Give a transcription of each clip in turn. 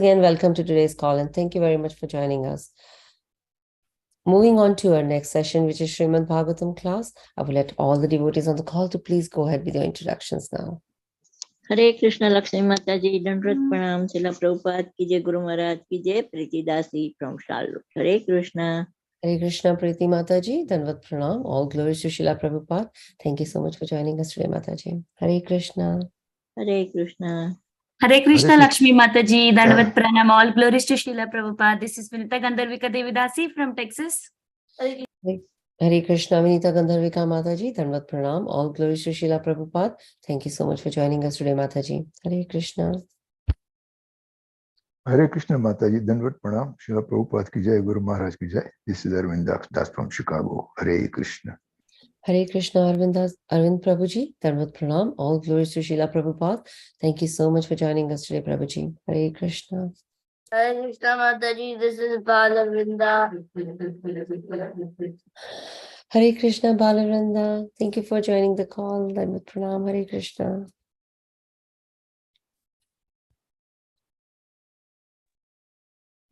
Again, welcome to today's call and thank you very much for joining us. Moving on to our next session, which is Srimad Bhagavatam class. I will let all the devotees on the call to please go ahead with your introductions now. हरे कृष्ण लक्ष्मी माता जी दंडवत प्रणाम शिला प्रभुपाद की जय गुरु महाराज की जय प्रीति दासी from Charlotte Hare Krishna Hare Krishna, Priti Mataji, Danvat Pranam. All glories to Srila Prabhupada. Thank you so much for joining us today, Mataji. Hare Krishna. Hare Krishna Hare Krishna, Lakshmi Mataji, Dandavat Pranam, all glories to Srila Prabhupada. This is Vinita Gandharvika Devidasi from Texas. Hare Krishna, Vinita Gandharvika Mataji, Danvat Pranam. All glories to Srila Prabhupada. Thank you so much for joining us today, Mataji. Hare Krishna. Hare Krishna Mataji, Dandavat Pranam, Srila Prabhupada ki jai, Guru Maharaj ki jai. This is Arvind Das from Chicago. Hare Krishna. Hare Krishna, Arvind Prabhuji, Dandavat Pranam. All glories to Srila Prabhupada. Thank you so much for joining us today, Prabhuji. Hare Krishna. Hare Krishna Mataji, this is Balavinda. Hare Krishna, Balavrinda. Thank you for joining the call. Dandavat Pranam. Hare Krishna.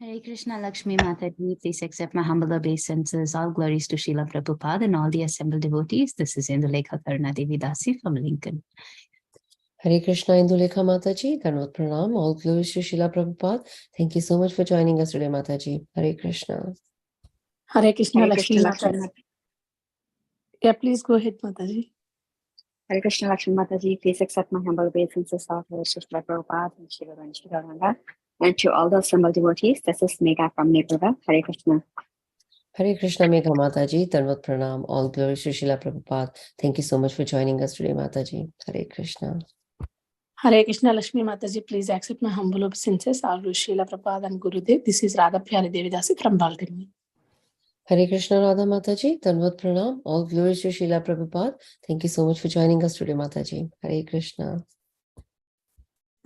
Hare Krishna, Lakshmi Mataji, please accept my humble obeisances. All glories to Srila Prabhupada and all the assembled devotees. This is Indulekha Karuna Devidasi from Lincoln. Hare Krishna, Indulekha Mataji, Dandavat Pranam. All glories to Srila Prabhupada. Thank you so much for joining us today, Mataji. Hare Krishna. Hare Krishna, Lakshmi Mataji. Yeah, please go ahead, Mataji. Hare Krishna, Lakshmi Mataji, please accept my humble obeisances of Srila Prabhupada and Shiva and Shivaranga. And to all the assembled devotees, this is Megha from Nepal. Hare Krishna. Hare Krishna, Megha Mataji, Dandavat Pranam. All glories to Srila Prabhupada. Thank you so much for joining us today, Mataji. Hare Krishna. Hare Krishna, Lakshmi Mataji, please accept my humble obeisances of Srila Prabhupada and Gurudev. This is Radha Pyari Devidasi from Baltimore. Hare Krishna, Radha Mataji, Dandavat Pranam. All glories to Srila Prabhupada. Thank you so much for joining us today, Mataji. Hare Krishna.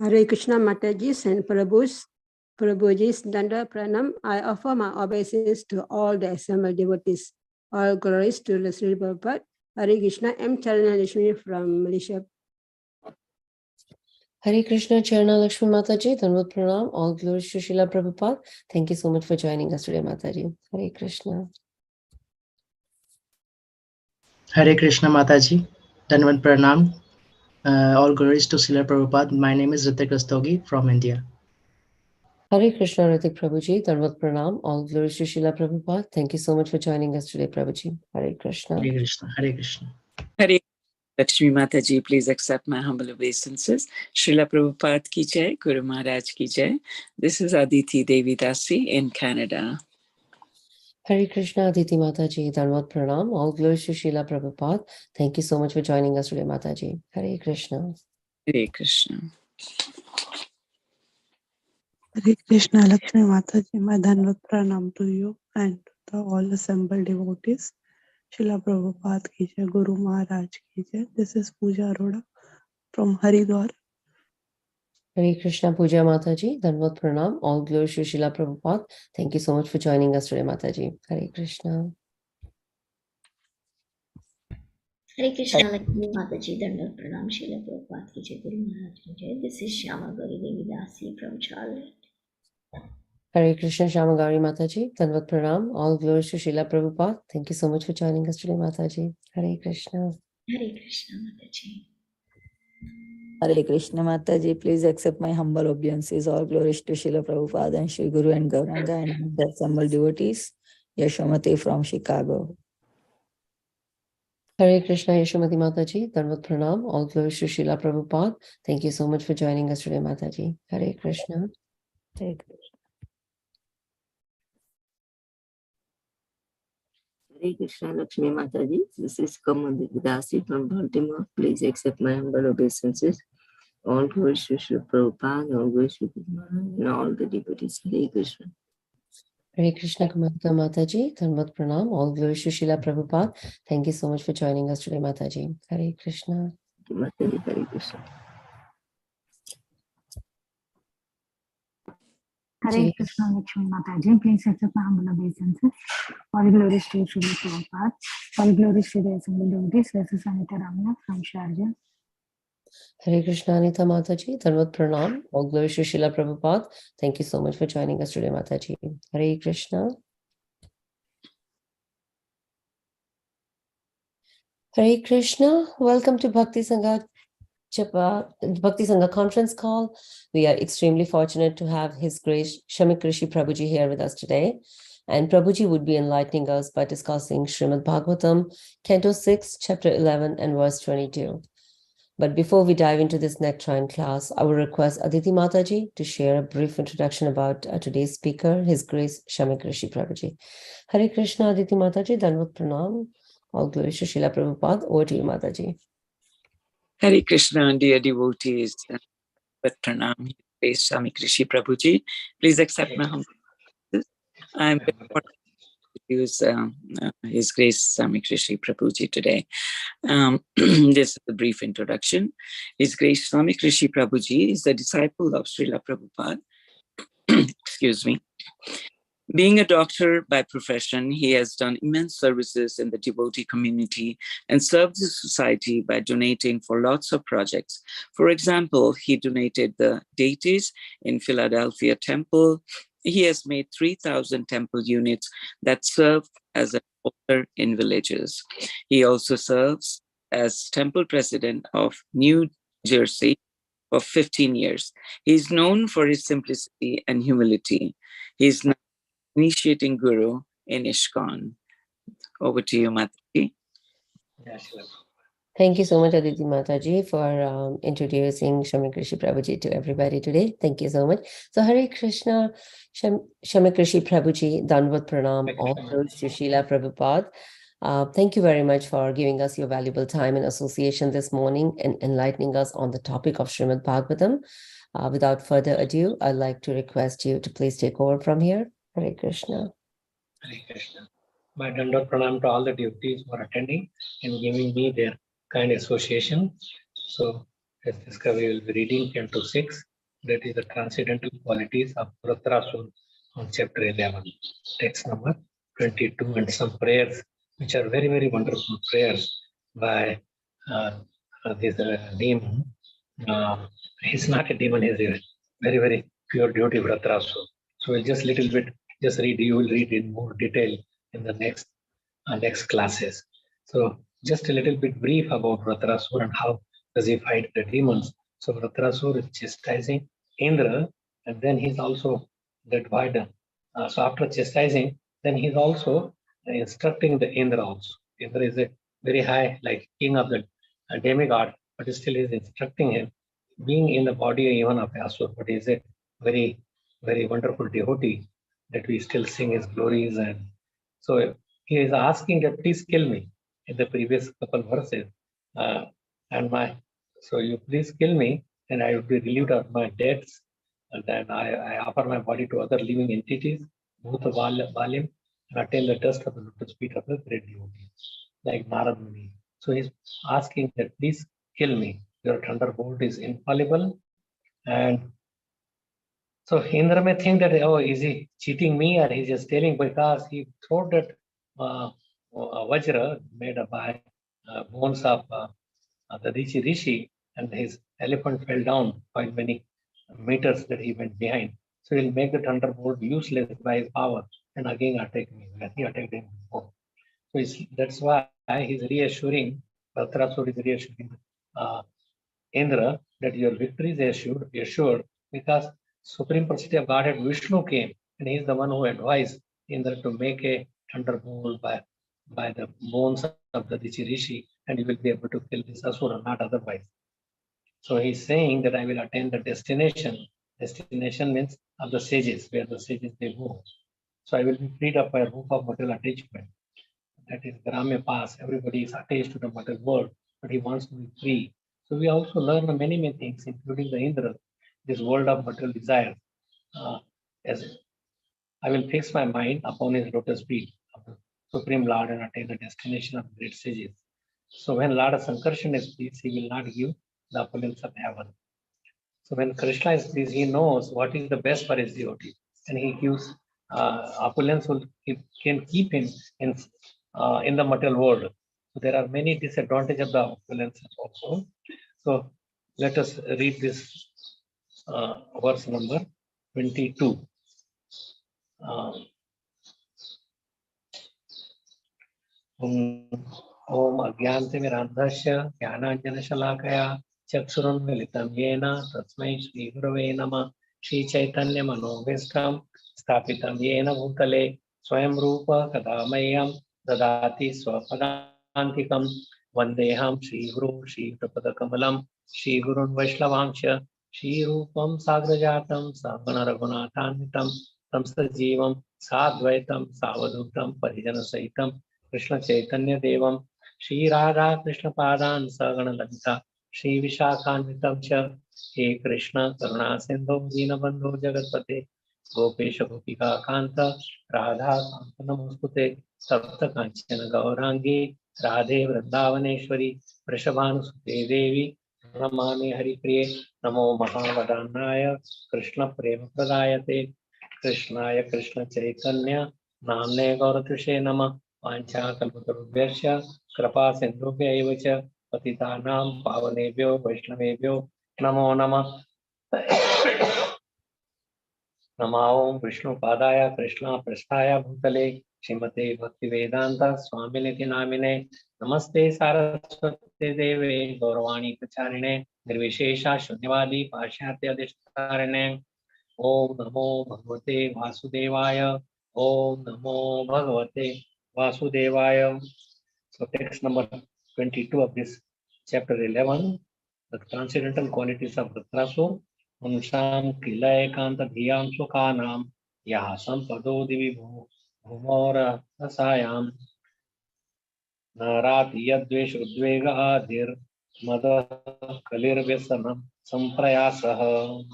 Hare Krishna Mataji, Saint Prabhuji's Danda Pranam. I offer my obeisance to all the assembled devotees. All glories to the Sri Prabhupada. Hare Krishna, M. Charana Lakshmi from Malaysia. Hare Krishna, Charana Lakshmi Mataji, Dandavat Pranam. All glories to Srila Prabhupada. Thank you so much for joining us today, Mataji. Hare Krishna. Hare Krishna Mataji, Dandavat Pranam. All glories to Srila Prabhupada. My name is Ritik Rastogi from India. Hare Krishna, Ritik Prabhuji, Dandavat Pranam. All glories to Srila Prabhupada. Thank you so much for joining us today, Prabhuji. Hare Krishna. Hare Krishna. Hare Krishna. Hare Lakshmi Mataji, please accept my humble obeisances. Srila Prabhupada ki jai, Guru Maharaj ki jai. This is Aditi Devidasi in Canada. Hare Krishna, Aditi Mataji, Dandavat Pranam. All glories to Srila Prabhupada. Thank you so much for joining us today, Mataji. Hare Krishna. Hare Krishna. Hare Krishna, Lakshmi Mataji, my Dandavat Pranam to you and to all assembled devotees. Srila Prabhupada ki jai, Guru Maharaj ki jai. This is Pooja Arora from Haridwar. Hare Krishna, Puja Mataji, Dandavat Pranam. All glories to Srila Prabhupada. Thank you so much for joining us today, Mataji. Hare Krishna. हरे कृष्णा लक्ष्मी माताजी दंडवत प्रणाम शिला प्रभुपाद की जय गुरु महाराज की जय this is Shyama Gauri Devidasi from Charlotte Hare Krishna, Shamagari Mataji, Dandavat Pranam. All glories to Srila Prabhupada. Thank you so much for joining us today, Mataji. Hare Krishna. हरे कृष्णा माताजी Hare Krishna Mataji, please accept my humble obeisances. All glories to Srila Prabhupada and Shri Guru and Gauranga and the assembled devotees. Yashamati from Chicago. Hare Krishna, Yashamati Mataji, Dandavat Pranam. All glories to Srila Prabhupada. Thank you so much for joining us today, Mataji. Hare Krishna. Hare Krishna. Hare Krishna, Lakshmi Mataji. This is Kamal Devidasi from Baltimore. Please accept my humble obeisances. All glories to Sri Prabhupada, all glories to Guru Maharaj, and all the devotees. Hare Krishna. Hare Krishna, Kamalika Mataji, Dandavat Pranam. All glories to Srila Prabhupada. Thank you so much for joining us today, Mataji. Hare Krishna. Mataji, Hare Krishna. Hare Krishna, Lakshmi Mataji, please accept my humble obeisances. All glories to Srila Prabhupada. All glories to the assembled devotees. This is Anita Ramya from Sharjah. Hare Krishna, Anita Mataji, Dhanvat Pranam, all glories to Srila Prabhupada. Thank you so much for joining us today, Mataji. Hare Krishna. Hare Krishna. Welcome to Bhakti Sangha conference call. We are extremely fortunate to have His Grace Samik Rishi Prabhuji here with us today. And Prabhuji would be enlightening us by discussing Srimad Bhagavatam, Canto 6, Chapter 11 and verse 22. But before we dive into this nectarine class, I will request Aditi Mataji to share a brief introduction about today's speaker, His Grace Samik Rishi Prabhuji. Hare Krishna, Aditi Mataji, Dhanvat Pranam. All glories to Srila Prabhupada. Over to you, Mataji. Hare Krishna, dear devotees. But Pranam, His Grace Samik Rishi Prabhuji. Please accept my humble. I'm very fortunate to use His Grace Samik Rishi Prabhuji today. This is a brief introduction. His Grace Samik Rishi Prabhuji is a disciple of Srila Prabhupada. Excuse me. Being a doctor by profession, he has done immense services in the devotee community and served the society by donating for lots of projects. For example, he donated the deities in Philadelphia Temple. He has made 3,000 temple units that serve as an altar in villages. He also serves as temple president of New Jersey for 15 years. He is known for his simplicity and humility. He is now initiating guru in ISKCON. Over to you, Mataji. Thank you so much, Aditi Mataji, for introducing Samik Rishi Prabhuji to everybody today. Thank you so much. So, Hare Krishna, Samik Rishi Prabhuji, Dhanvat Pranam, all glories to Srila Prabhupada. Thank you very much for giving us your valuable time and association this morning and enlightening us on the topic of Srimad Bhagavatam. Without further ado, I'd like to request you to please take over from here. Hare Krishna. Hare Krishna. My Dandot Pranam to all the devotees who are attending and giving me their kind association. So, as discovered, we will be reading Canto 6, that is the transcendental qualities of Vratrasur on chapter 11, text number 22, and some prayers which are very, very wonderful prayers by this demon. He's not a demon, he's a very, very pure devotee Vratrasur. So, we'll just little bit just read, you will read in more detail in the next classes. So just a little bit brief about Vratrasur and how does he fight the demons. So Vratrasur is chastising Indra, and then he's also divided. So after chastising, then he's also instructing the Indra also. Indra is a very high, like king of the demigod, but still is instructing him, being in the body even of Asur, but he's a very, very wonderful devotee that we still sing his glories. And so he is asking that please kill me in the previous couple verses. So you please kill me and I will be relieved of my debts. And then I offer my body to other living entities, Bhuta Valim, and attain the dust of the lotus feet of the great devotee, like Narad Muni. So he's asking that please kill me. Your thunderbolt is infallible. And so Indra may think that, oh, is he cheating me or he's just telling, because he thought that Vajra made by bones of the Rishi, and his elephant fell down quite many meters that he went behind. So he'll make the thunderbolt useless by his power and again attack me as he attacked him before. So that's why he's reassuring, Vratrasur is reassuring Indra that your victory is assured because Supreme Personality of Godhead Vishnu came, and he is the one who advised Indra to make a thunderbolt by the bones of the Rishi, and you will be able to kill this Asura, not otherwise. So he's saying that I will attain the destination. Destination means of the sages, where the sages they go. So I will be freed up by a roof of material attachment. That is Gramya Pass. Everybody is attached to the material world, but he wants to be free. So we also learn many, many things, including the Indra, this world of material desire. As I will fix my mind upon his lotus feet of the Supreme Lord and attain the destination of the great sages. So when Lord Sankarshan is pleased, he will not give the opulence of heaven. So when Krishna is pleased, he knows what is the best for his devotee, and he gives opulence can keep him in the material world. So there are many disadvantages of the opulence also. So Let us read this verse number 22. Om Agyantimirandhasya Jnananjanashalakaya Chakshurunmilitam Yena Tasmai Shri Gurave Namah Shri Chaitanya Manobhistam Sthapitam Yena Bhutale Swayam Rupa Kadamayam Dadati Swapadantikam Vandeham Shri Guru Shri Tapadakamalam Shri Gurun Vaishnavamsha Shri Rupam Sagrajatam Savana Raghunathanvitam Tamsajivam Sadvaitam Savadutam Parijana Sahitam Krishna Chaitanya Devam Shri Radha Krishna Padan Sagana Lalita Shri Vishakhanvitam Cha He Krishna Karuna Sindhu Dinabandhu Jagatpate Gopesha Gopika Kanta Radha Kanta Namaskute Sapta Kanchana Gaurangi Radhe Vrindavaneshwari Vrishabhanusute Devi Namami Haripriye Namo Mahavadannaya Krishna Prema Pradayate Krishnaya Krishna Chaitanya Namne Gauratushe Namah Vanchakalpatarubhyasya Krapa Sindhubhya eva cha Patitanam Pavanebhyo Vaishnavebhyo Namo Namah Namo Vishnu Padaya Krishna Prasthaya Bhutale Srimate Bhaktivedanta Swaminiti Namine Namaste Saraswate Deve Gauravani Pracharine Nirvishesha Shunyavadi Pashyatya Dishtarine Om Namo Bhagavate Vasudevaya Om Namo Bhagavate Vasudevaya. So text number 22 of this chapter 11, the transcendental qualities of Rudrasu, Umsham Kila Ekanta Dhyam Sukhanam Yahasam Pado Divi Bhumora Asayam Narat Yadvesh Udvega Adhir Mada Kalir Vyasanam Samprayasah.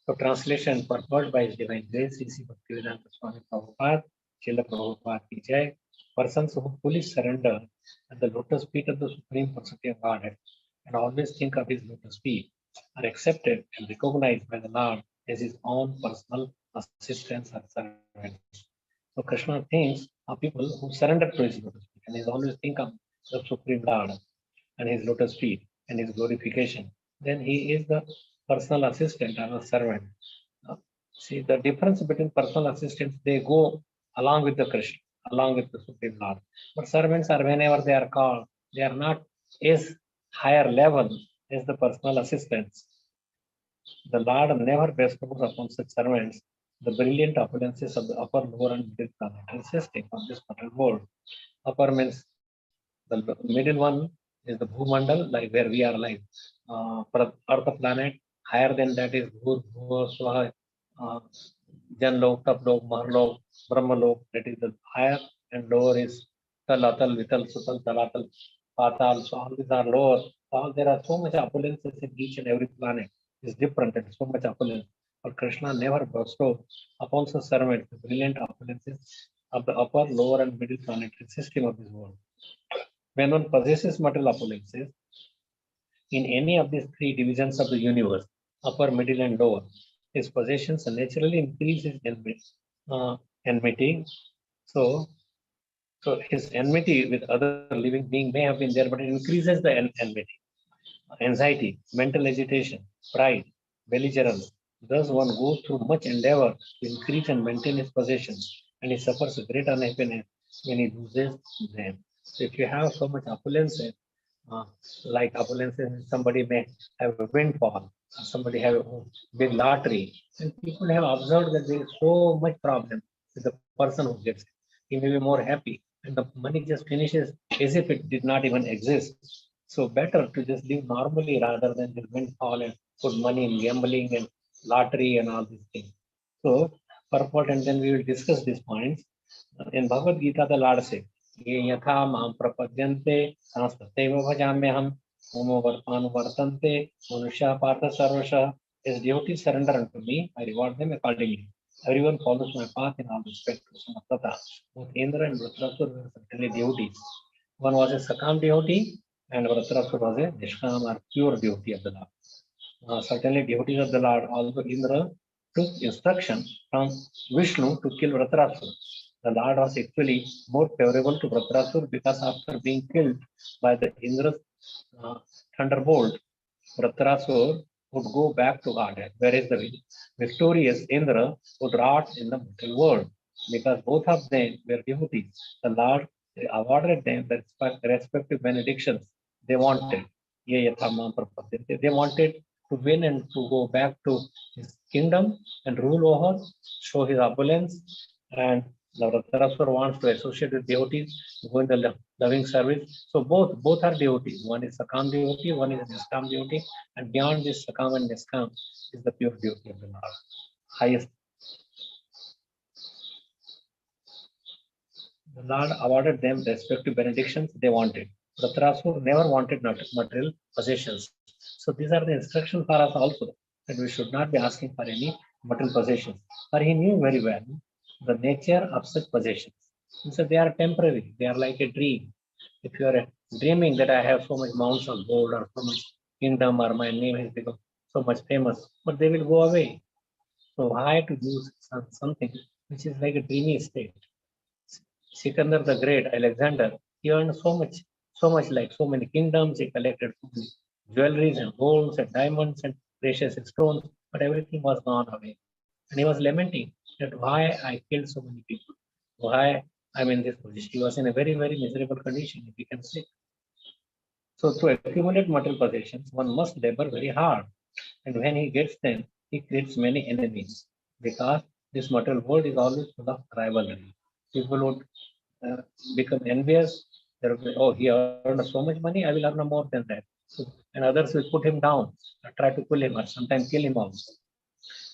So translation purport by His Divine Grace, Rishi Bhaktivedanta Swami Prabhupada, Srila Prabhupada ki Jai. Persons who fully surrender at the lotus feet of the Supreme Personality of Godhead and always think of His lotus feet are accepted and recognized by the Lord as His own personal assistants or servants. So Krishna thinks of people who surrender to His lotus feet and He always think of the Supreme Lord and His lotus feet and His glorification. Then He is the personal assistant or a servant. See the difference between personal assistants, they go along with the Krishna, along with the Supreme Lord. But servants are whenever they are called, they are not as higher level as the personal assistants. The Lord never bestows upon such servants the brilliant opulences of the upper, lower, and middle planetary system of this material world. Upper means the middle one is the Bhumandal, like where we are like Earth planet. Higher than that is Bhur, Bhuva, Swaha, Janlok, Taplok, Mahalok, Brahmalok. That is the higher, and lower is Talatal, Vital, Sutal, Talatal, Patal. So all these are lower. All there are so much opulences in each and every planet. Is different and so much opulence. But Krishna never bestows upon such servants the brilliant opulences of the upper, lower, and middle planetary system of this world. When one possesses material opulences in any of these three divisions of the universe, upper, middle, and lower, his possessions naturally increase his enmity. So his enmity with other living being may have been there, but it increases the enmity, anxiety, mental agitation, pride, belligerence. Thus, one goes through much endeavor to increase and maintain his possessions, and he suffers great unhappiness when he loses them. So, if you have so much opulence, like opulence, somebody may have a windfall, somebody have a big lottery, and people have observed that there is so much problem with the person who gets it. He may be more happy, and the money just finishes as if it did not even exist. So better to just live normally rather than just windfall and put money in gambling and lottery and all these things. So purport, and then we will discuss these points. In Bhagavad Gita, the Lord says, Ye yatha mam prapadyante sanasthateva bhajamyaham momo vartante manusya partha sarvasha. As devotees surrender unto me, I reward them accordingly. Everyone follows my path in all respects. Both Indra and Vritrasur were certainly devotees. One was a Sakam devotee, and Vritrasur was a Nishkam or pure devotee of the Lord. Certainly devotees of the Lord, although Indra took instruction from Vishnu to kill Vritrasur. The Lord was actually more favorable to Vritrasur because after being killed by the Indra's thunderbolt, Vratrasur would go back to Godhead, whereas the victorious Indra would rot in the material world. Because both of them were devotees, the Lord awarded them the respective benedictions they wanted. They wanted to win and to go back to his kingdom and rule over, show his opulence, and the Vratrasur wants to associate with devotees, go in the loving service. So both are devotees. One is Sakam devotee, one is Niskam devotee, and beyond this Sakam and Niskam is the pure devotee of the Lord. Highest. The Lord awarded them respective benedictions they wanted. Vratrasur never wanted material possessions. So these are the instructions for us also, that we should not be asking for any material possessions. For he knew very well the nature of such possessions. He said they are temporary, they are like a dream. If you are dreaming that I have so much mounds of gold or so much kingdom or my name has become so much famous, but they will go away. So why to use something which is like a dreamy state? Sikandar the Great, Alexander, he earned so much like so many kingdoms, he collected so many jewelries and golds and diamonds and precious stones, but everything was gone away. And he was lamenting that why I killed so many people, why I'm in this position. He was in a very, very miserable condition, if you can say. So to accumulate material possessions, one must labor very hard. And when he gets them, he creates many enemies because this material world is always full of rivalry. People would become envious. There will be, oh, he earned so much money, I will earn more than that. So, and others will put him down, try to pull him, or sometimes kill him also.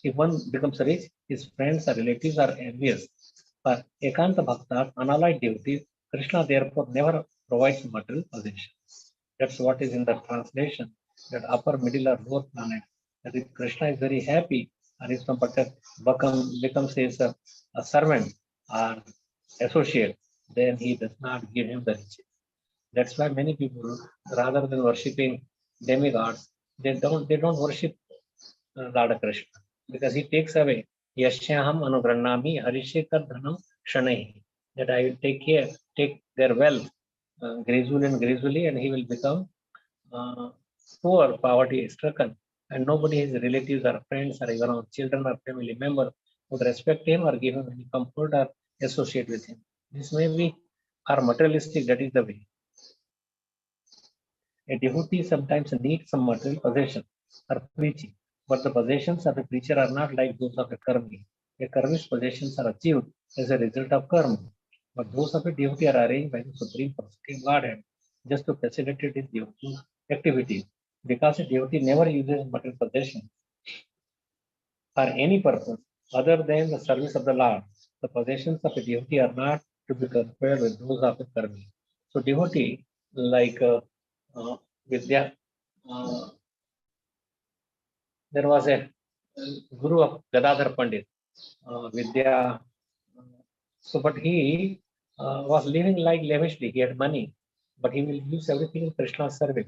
If one becomes rich, his friends or relatives are envious. For Ekanta Bhaktas, unallied devotees, Krishna therefore never provides material possessions. That's what is in the translation, that upper, middle, or lower planet. That if Krishna is very happy, or if some becomes his a servant or associate, then he does not give him the riches. That's why many people, rather than worshipping demigods, they don't worship Lord Krishna, because he takes away Yashyaham Anugranami Harishekar Dhanam Shanai, that I will take their wealth gradually, and he will become poor, poverty stricken, and nobody, his relatives or friends or even children or family member would respect him or give him any comfort or associate with him. This may be are materialistic, that is the way. A devotee sometimes needs some material possession or preaching, but the possessions of a preacher are not like those of a karmi. A karmi's possessions are achieved as a result of karma, but those of a devotee are arranged by the Supreme Personality Godhead just to facilitate his devotee activities. Because a devotee never uses material possessions for any purpose other than the service of the Lord, the possessions of a devotee are not to be compared with those of a karmi. So devotee, like Vidya, there was a guru of Gadadhar Pandit, Vidya. So, but he was living like lavishly. He had money, but he will use everything in Krishna's service.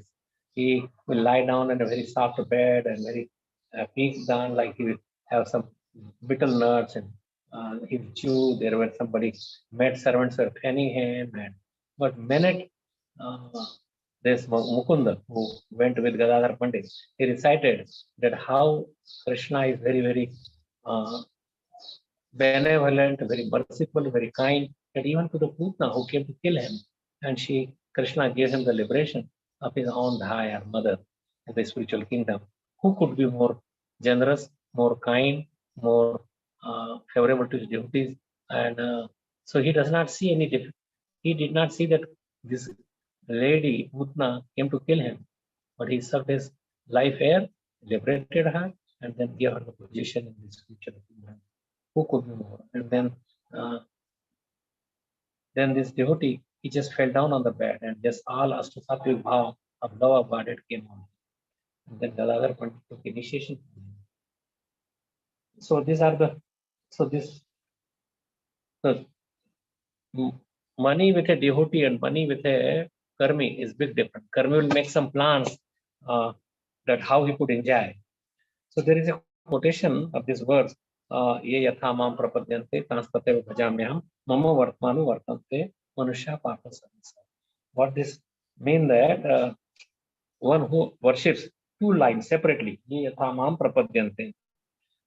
He will lie down in a very soft bed and very peace down, like he will have some betel nuts, and he will chew. There were somebody maid servants were penning him, and but minute this Mukunda, who went with Gadadhar Pandit, he recited that how Krishna is very, very benevolent, very merciful, very kind, that even to the Putna who came to kill him, and Krishna gave him the liberation of his own Dhai, or mother, in the spiritual kingdom. Who could be more generous, more kind, more favorable to his devotees? And so he does not see any difference. He did not see that this lady, Putna, came to kill him, but he served his life here, liberated her, and then gave her the position in this spiritual kingdom. Who could be more? And then this devotee, he just fell down on the bed, and just all Astasattvic bhav of love of Godhead came on. And then Gadadhar Pandit took initiation. So these are the, money with a devotee and money with a karmi is big different. Karmi will make some plans that how he could enjoy. So there is a quotation of this verse, ye yatha mam prapadyante tanspate bhajamyam mama vartmanu vartante manusya papa samasa. What this mean that one who worships two lines separately. Ye yatha mam prapadyante.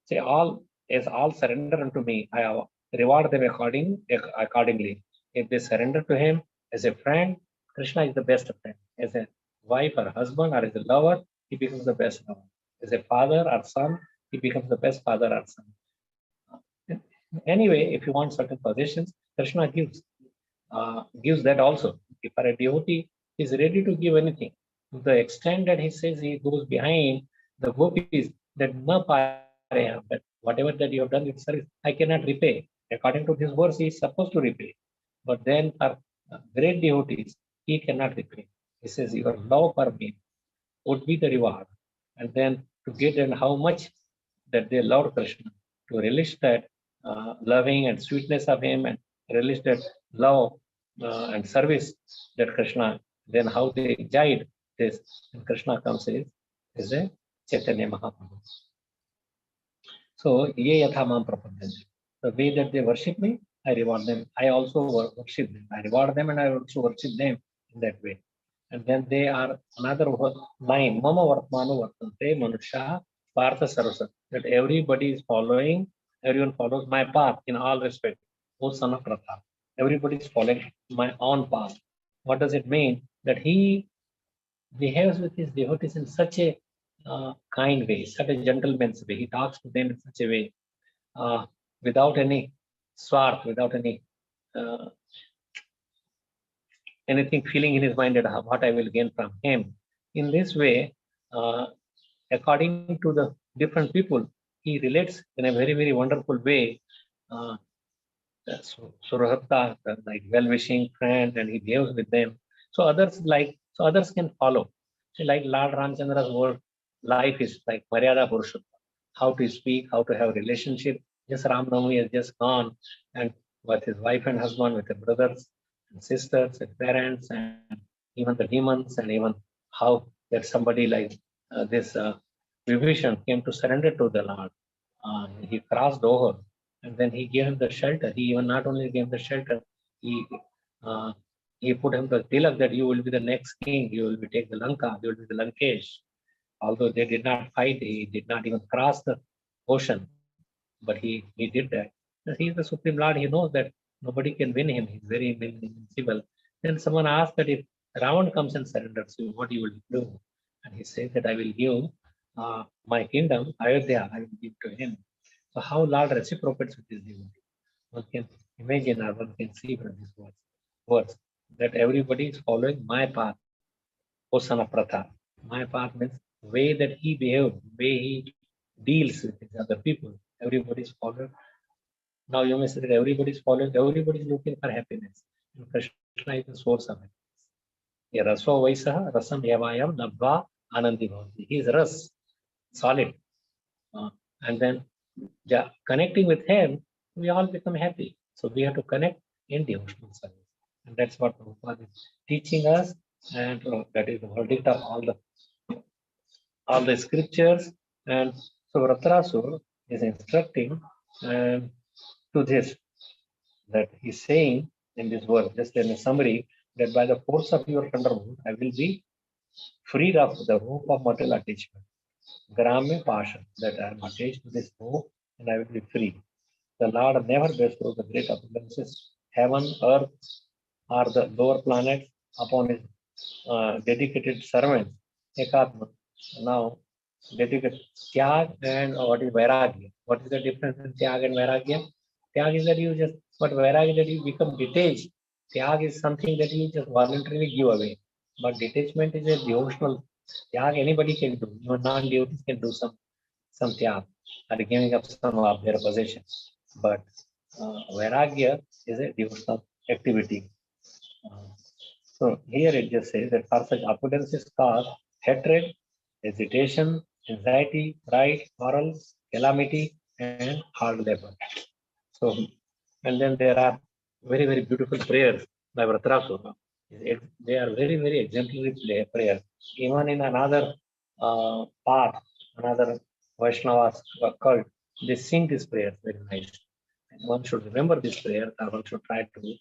Say all surrender unto me, I reward them accordingly. If they surrender to him as a friend, Krishna is the best friend. As a wife or husband or as a lover, he becomes the best lover. As a father or son, he becomes the best father or son. Anyway, if you want certain positions, Krishna gives that also. If a devotee is ready to give anything, to the extent that he says he goes behind the gopis, that na pareha, but whatever that you have done in service, I cannot repay. According to this verse, he is supposed to repay. But then for great devotees, he cannot repay. He says, your love for me would be the reward. And then to get and how much that they loved Krishna, to relish that loving and sweetness of him, and relish that love and service that Krishna, then how they enjoyed this. And Krishna comes is a Chaitanya Mahaprabhu. So, ye yatha mam prapadyante. The way that they worship me, I reward them. I also worship them. I reward them and I also worship them in that way. And then they are another line, mama vartmanu vartante manusha partha sarvasa. That everybody is following, everyone follows my path in all respect. O son of Pratha. Everybody is following my own path. What does it mean? That he behaves with his devotees in such a kind way, such a gentleman's way. He talks to them in such a way, without any swarth, without any anything feeling in his mind that what I will gain from him. In this way, according to the different people, he relates in a very, very wonderful way. Surahatta, like well-wishing friend, and he behaves with them. So others can follow. So like Lord Ramchandra's word, life is like Maryada Purushottama. How to speak, how to have relationship. Just Ram Navami has just gone, and with his wife and husband, with their brothers and sisters and parents, and even the demons, and even how that somebody like this Vibhishan came to surrender to the Lord. He crossed over, and then he gave him the shelter. He even not only gave him the shelter, he put him the tilak that you will be the next king. You will be take the Lanka. You will be the Lankesh. Although they did not fight, he did not even cross the ocean, but he did that. He is the Supreme Lord. He knows that nobody can win him. He's very invincible. Then someone asked that if Ravan comes and surrenders you, what you will do? And he says that I will give my kingdom, Ayodhya, I will give to him. So how Lord reciprocates with his devotee? One can imagine or one can see from these words that everybody is following my path, O son of Pratha. My path means the way that he behaves, the way he deals with his other people. Everybody is following. Now you may say that everybody is following, everybody is looking for happiness. And Krishna is the source of happiness. Raso Vaisaha Rasam Yavayam Nabha Anandi Bhavati. He is ras, solid. And then connecting with him, we all become happy. So we have to connect in devotional service. And that's what Prabhupada is teaching us. And that is the verdict of all the scriptures. And so Vratrasur is instructing to this, that he's saying in this verse, just in a summary, that by the force of your thunderbolt, I will be freed of the rope of material attachment. Grame Pasha, that I am attached to this rope and I will be free. The Lord never bestows the great abundances, heaven, earth, or the lower planets upon his dedicated servants, Ekatma. Now, dedicated Tyag and what is Vairagya? What is the difference in Tyag and Vairagya? Tyag is that you just, but Vairagya that you become detached. Tyag is something that you just voluntarily give away. But detachment is a devotional. Tyag anybody can do. Even non-devotees can do some tyag, or giving up some of their possessions. But Vairagya is a devotional activity. So here it just says that for such opulence cause hatred, hesitation, anxiety, pride, quarrel, calamity, and hard labor. So, and then there are very, very beautiful prayers by Vratrasura. They are very, very exemplary prayers. Even in another path, another Vaishnavas cult, they sing these prayers very nice. And one should remember this prayer, or one should try to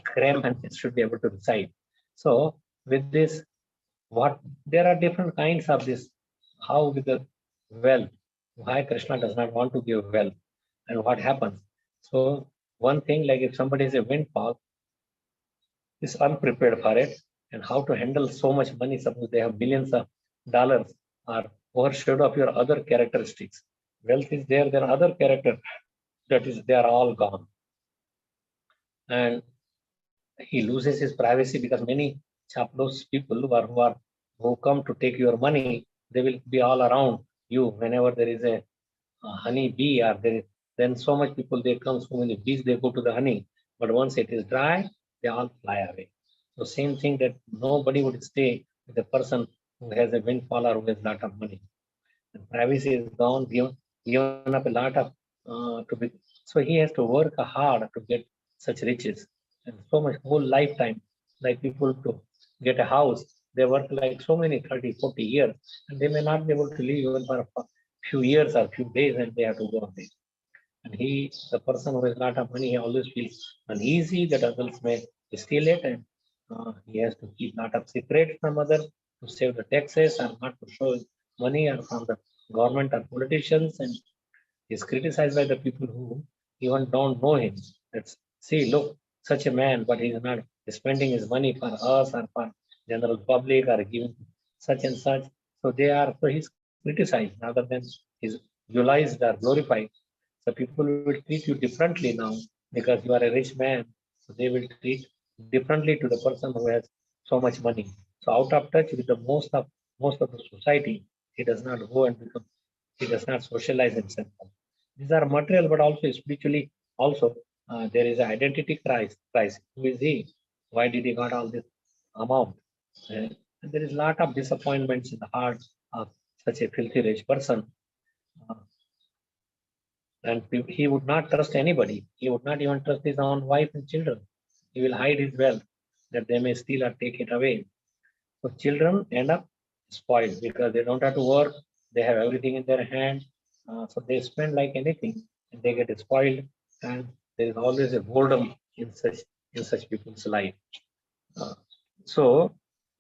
cram and should be able to recite. So with this what there are different kinds of this. How with the wealth, why Krishna does not want to give wealth, and what happens. So one thing, like if somebody is a windfall, is unprepared for it, and how to handle so much money. Suppose they have billions of dollars, are overshadowed of your other characteristics. Wealth is there, there are other characters that is they are all gone, and he loses his privacy because many chapless people who come to take your money, they will be all around you whenever there is a honey bee, or there is, then so much people they come, so many bees they go to the honey, but once it is dry, they all fly away. So same thing, that nobody would stay with a person who has a windfall or who has a lot of money. And privacy is gone, given up a lot of to be. So he has to work hard to get such riches, and so much whole lifetime. Like people to get a house, they work like so many 30, 40 years, and they may not be able to live even for a few years or few days, and they have to go away. And he, the person who has a lot of money, he always feels uneasy that others may steal it, and he has to keep lot of secrets from others to save the taxes and not to show money or from the government or politicians, and is criticized by the people who even don't know him. Let's see, look, such a man, but he's not spending his money for us or for general public or giving such and such. So they are, so he's criticized rather than he's utilized or glorified. So people will treat you differently now because you are a rich man. So they will treat differently to the person who has so much money. So out of touch with the most of the society, he does not go and become, he does not socialize himself. These are material, but also spiritually. Also, there is an identity crisis. Who is he? Why did he got all this amount? And there is a lot of disappointments in the heart of such a filthy rich person. And he would not trust anybody. He would not even trust his own wife and children. He will hide his wealth that they may steal or take it away. So children end up spoiled because they don't have to work. They have everything in their hand. So they spend like anything and they get spoiled. And there is always a boredom in such people's life. So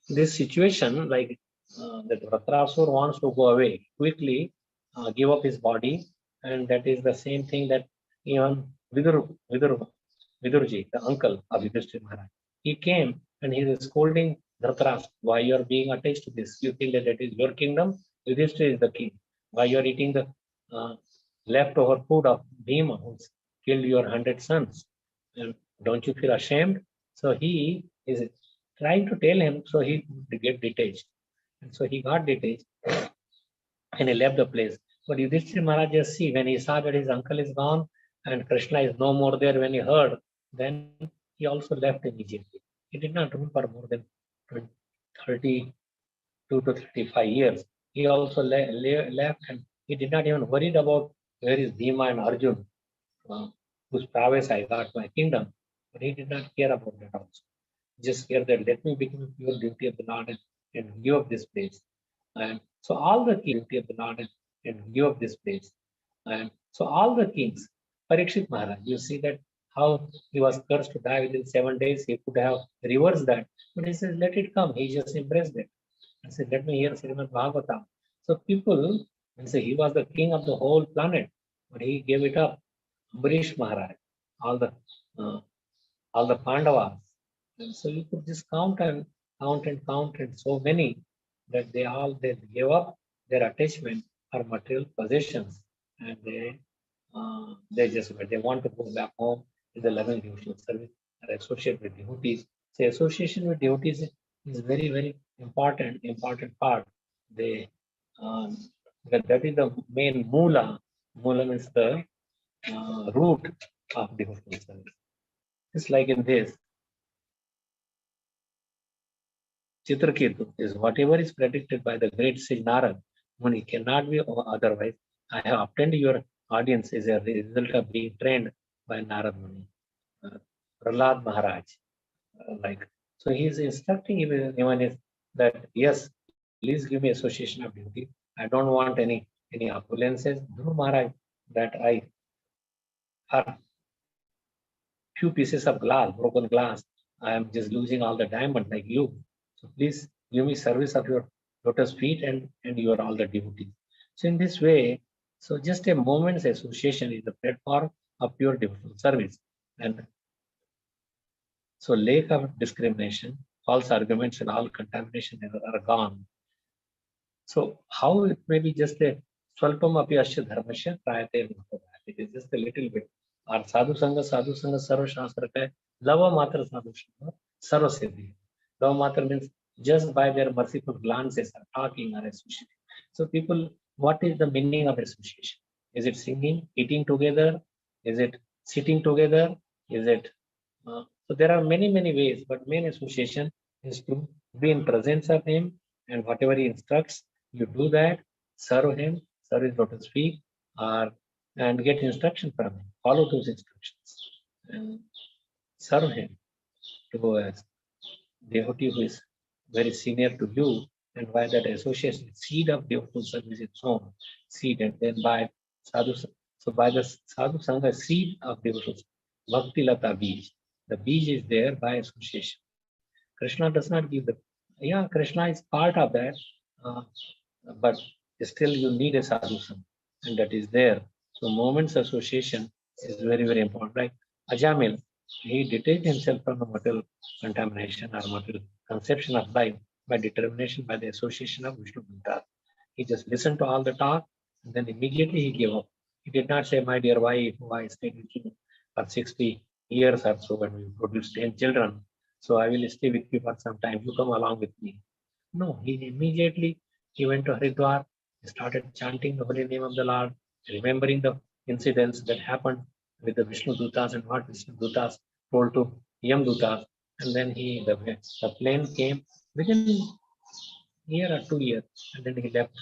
this situation, like that Vratrasur wants to go away quickly, give up his body, and that is the same thing that even Vidurji, the uncle of Yudhishthira Maharaj, he came and he was scolding Dhritarashtra, why you are being attached to this? You think that that is your kingdom? Yudhishthira is the king. Why you are eating the leftover food of Bhima, who's killed your 100 sons? And don't you feel ashamed? So he is trying to tell him, so he would get detached. And so he got detached and he left the place. But Yudhishthira Maharaj just see, when he saw that his uncle is gone and Krishna is no more there, when he heard, then he also left immediately. He did not rule for more than 32 to 35 years. He also left, and he did not even worried about where is Bhima and Arjun, whose prowess I got my kingdom. But he did not care about that also. Just care that let me become a pure devotee of the Lord and give up this place. And so all the kings of the Lord and give up this place. And so all the kings, Parikshit Maharaj, you see that how he was cursed to die within 7 days. He could have reversed that, but he says, let it come. He just embraced it and said, let me hear Srimad Bhagavatam. So people and say he was the king of the whole planet, but he gave it up. Ambarish Maharaj, all the Pandavas. And so you could just count and so many that they gave up their attachment for material possessions, and they want to go back home in the loving devotional service or associate with devotees. So association with devotees is very, very important part. They that is the main mula. Mula means the root of devotional service. Just like in this, Chitraketu is whatever is predicted by the great sage Narad Muni cannot be otherwise. I have obtained your audience as a result of being trained by Narad Muni. Prahlad Maharaj, so he is instructing even is that yes, please give me association of duty. I don't want any opulences. Dhruv Maharaj, that I have few pieces of glass, broken glass. I am just losing all the diamond like you. So please give me service of your lotus feet, and you are all the devotees. So in this way, so just a moment's association is the platform of pure devotional service. And so lack of discrimination, false arguments, and all contamination are gone. So how it may be just a swalpam api asya dharmasya prayate bhakta. It is just a little bit. Or sadhu sangha sarva shastra ka lava matra sadhu sangha sarva siddhi. Lava matra means just by their merciful glances or talking or associating. So people, what is the meaning of association? Is it singing, eating together? Is it sitting together? Is it so there are many ways, but main association is to be in presence of him, and whatever he instructs, you do that, serve him, serve his lotus feet, or and get instruction from him. Follow those instructions and serve him to a devotee who is very senior to you, and by that association, seed of devotional service is sown, seed, and then by sadhu, so by the sadhu sangha, seed of devotional bhakti lata bij. The bij is there by association. Krishna does not give the, Krishna is part of that, but still you need a sadhu sangha, and that is there. So moment's association is very important. Like Ajamil, he detached himself from the material contamination or material conception of life by determination, by the association of Vishnu Bhuta. He just listened to all the talk, and then immediately he gave up. He did not say, my dear wife, who I stayed with you for 60 years or so, when we produced 10 children, so I will stay with you for some time. You come along with me. No, he immediately he went to Haridwar, he started chanting the holy name of the Lord, remembering the incidents that happened with the Vishnu Dutas and what Vishnu Dutas told to Yam Dutas. And then the plane came within a year or 2 years, and then he left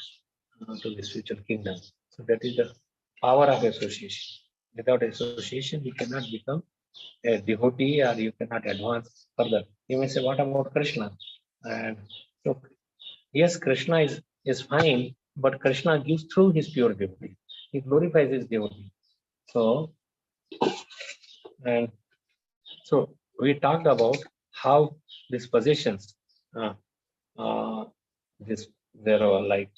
to the spiritual kingdom. So that is the power of association. Without association, you cannot become a devotee, or you cannot advance further. You may say, what about Krishna? And so, yes, Krishna is fine, but Krishna gives through his pure devotee. He glorifies his devotee. So, and so we talked about how these possessions, there are like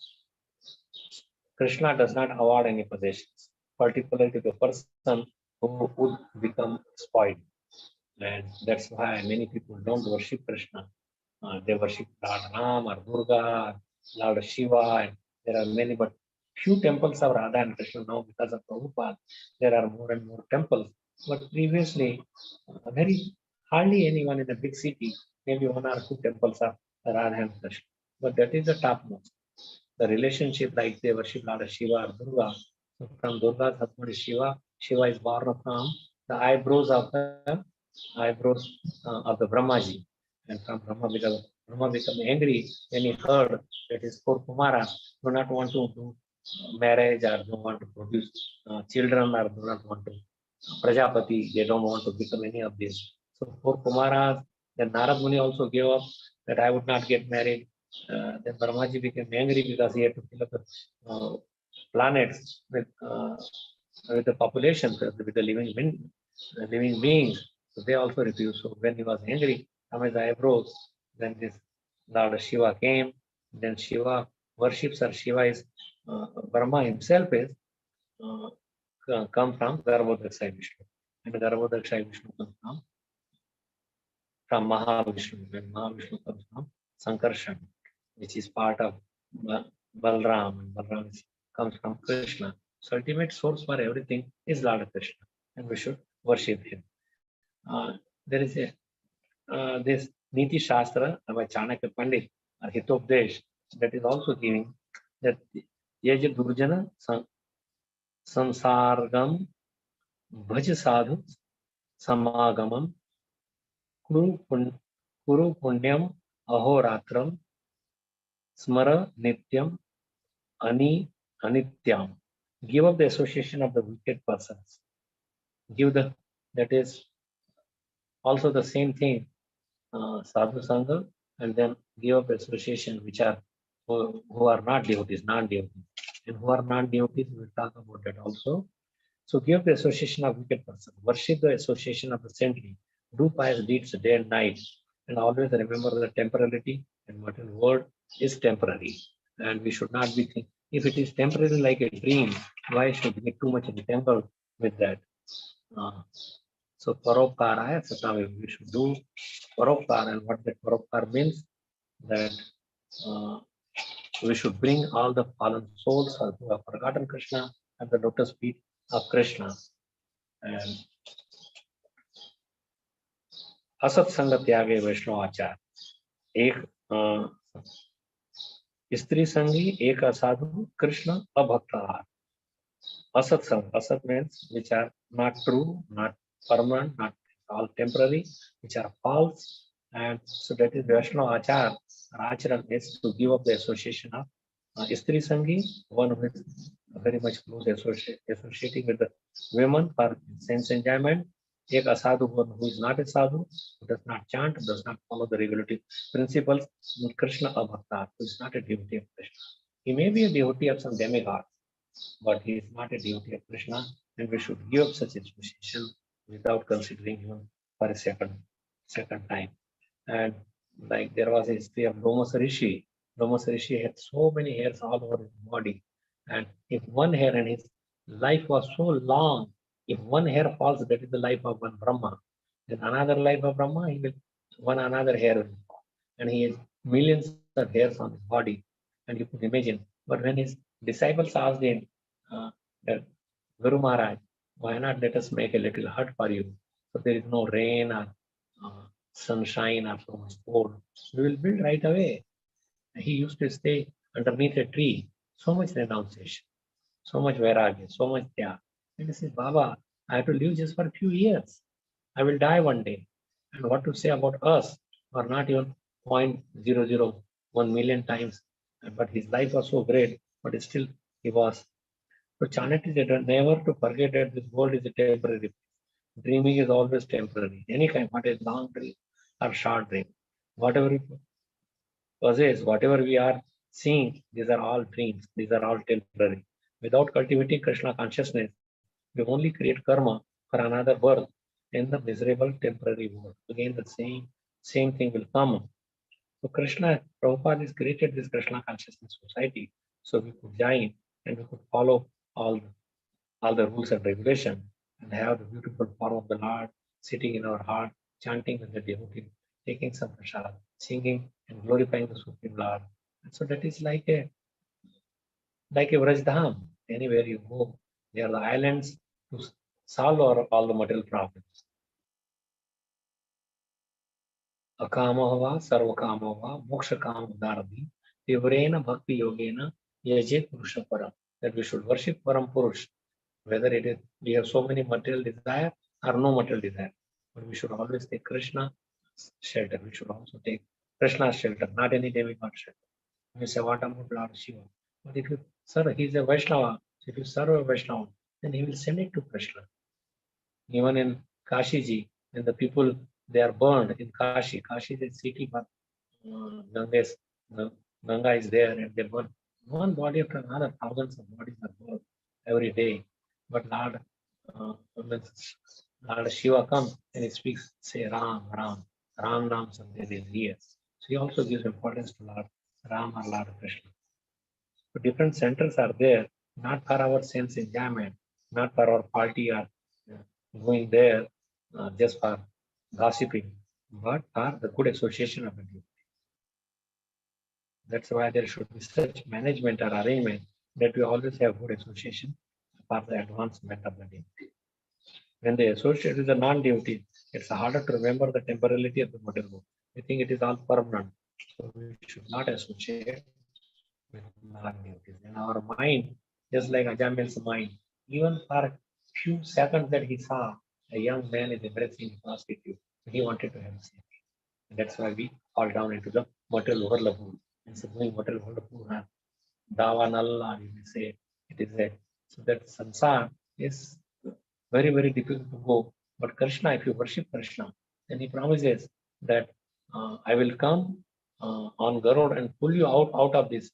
Krishna does not award any possessions, particularly to the person who would become spoiled. And that's why many people don't worship Krishna. They worship Lord Ram or Durga, Lord Shiva, and there are many, but few temples of Radha and Krishna now because of Prabhupada. There are more and more temples. But previously, very hardly anyone in a big city, maybe 1 or 2 temples of Radha and Krishna. But that is the topmost. The relationship, like they worship Lord Shiva or Durga. So from Durga's husband is Shiva. Shiva is born from the eyebrows of the Brahmaji. And from Brahma, because Brahma became angry when he heard that his four Kumaras do not want to do marriage, or don't want to produce children, or do not want to Prajapati, they don't want to become any of these. So four Kumaras, then Narad Muni also gave up that I would not get married. Then Brahmaji became angry because he had to fill up the planets with the population, with the living beings. So they also refused. So when he was angry, from his eyebrows, then this Lord Shiva came. Then Shiva worships, or Shiva is Brahma himself is come from Garbhodaksha Vishnu, and Garbhodaksha Vishnu comes from Mahavishnu, and Mahavishnu comes from Sankarshan, which is part of Balram, and Balram comes from Krishna. So ultimate source for everything is Lord Krishna, and we should worship him. There is a this Niti Shastra by Chanakya Pandit, or Hitopdesh, that is also giving that Yeja Durjana Samsargam Bhaj Sadhu Samagamam Kuru Punyam Ahoratram Smara Nityam Anityam. Give up the association of the wicked persons. That is also the same thing, sadhu sangha, and then give up association which are who are not devotees, non-devotees, and who are non-devotees, we will talk about that also. So give up the association of wicked person, worship the association of the saintly, do pious deeds day and night, And always remember the temporality and material world is temporary. And we should not be thinking, if it is temporary like a dream, why should we get too much entangled with that? So paropkara, we should do paropkara, and what that paropkara means, that we should bring all the fallen souls who have forgotten Krishna at the lotus feet of Krishna. And असत संग त्यागे वैष्णव आचार, एक स्त्री संगी, एक असाधु, Krishna abhakta. Asat sang, asat means which are not true, not permanent, not all temporary, which are false. And so that is Vaishnava Achar. Acharan is to give up the association of Stri Sangi, one who is very much close associating with the women for sense enjoyment. Ek asadhu, one who is not a sadhu, who does not chant, does not follow the regulative principles. Krishna abhakta, who is not a devotee of Krishna. He may be a devotee of some demigod, but he is not a devotee of Krishna, and we should give up such association without considering him for a second time. And like there was a history of Rishi. Rishi had so many hairs all over his body, and if one hair, and his life was so long, if one hair falls, that is the life of one Brahma. Then another life of Brahma, he will one another hair will fall, and he has millions of hairs on his body, and you could imagine. But when his disciples asked him, that Guru Maharaj, why not let us make a little hut for you? So there is no rain or sunshine or so much cold. We will build right away. He used to stay underneath a tree. So much renunciation, so much vairagya, so much tya. And he says, Baba, I have to live just for a few years. I will die one day. And what to say about us, or not even 0.001 million times. But his life was so great, but still he was. So Chanit is never to forget that this world is a temporary. Dreaming is always temporary. Any kind, what is long dream or short dream. Whatever we possess, whatever we are seeing, these are all dreams. These are all temporary. Without cultivating Krishna consciousness, we only create karma for another birth in the miserable temporary world. Again, the same thing will come. So Krishna, Prabhupada has created this Krishna consciousness society, so we could join and we could follow all the rules and regulations and have the beautiful form of the Lord sitting in our heart, chanting with the devotee, taking some prasad, singing and glorifying the Supreme Lord. And so that is like a Vrajdham. Anywhere you go, they are the islands to solve all the material problems. Akamahava, Sarvakamahava, Mokshakam Dharadi, Tivrena Bhakti Yogena, Yaje Purusha Param. That we should worship Param Purush, whether it is we have so many material desire or no material desire. But we should always take Krishna shelter. We should also take Krishna's shelter, not any demigod shelter. We say, what about Lord Shiva? But if you serve, he is a Vaishnava. So if you serve a Vaishnava, then he will send it to Krishna. Even in Kashi ji, when the people they are burned in Kashi. Kashi is a city, but Ganga is there, and they burn one body after another. Thousands of bodies are burned every day. But Lord Shiva comes and he speaks, say Ram, Ram, Ram, Ram, something is here. So he also gives importance to Lord Ram or Lord Krishna. So different centers are there, not for our sense enjoyment, not for our party or going there just for gossiping, but for the good association of the devotee. That's why there should be such management or arrangement that we always have good association for the advancement of the devotee. When they associate with the non-devotee, it's harder to remember the temporality of the material world. We think it is all permanent, so we should not associate with non-devotees. In our mind, just like Ajamil's mind, even for a few seconds that he saw a young man is embracing a prostitute, he wanted to have the same. And that's why we fall down into the material world. And so going material world, Dava Nalla, you may say, it is a, so that samsara is very, very difficult to go. But Krishna, if you worship Krishna, then he promises that I will come on Garud and pull you out of this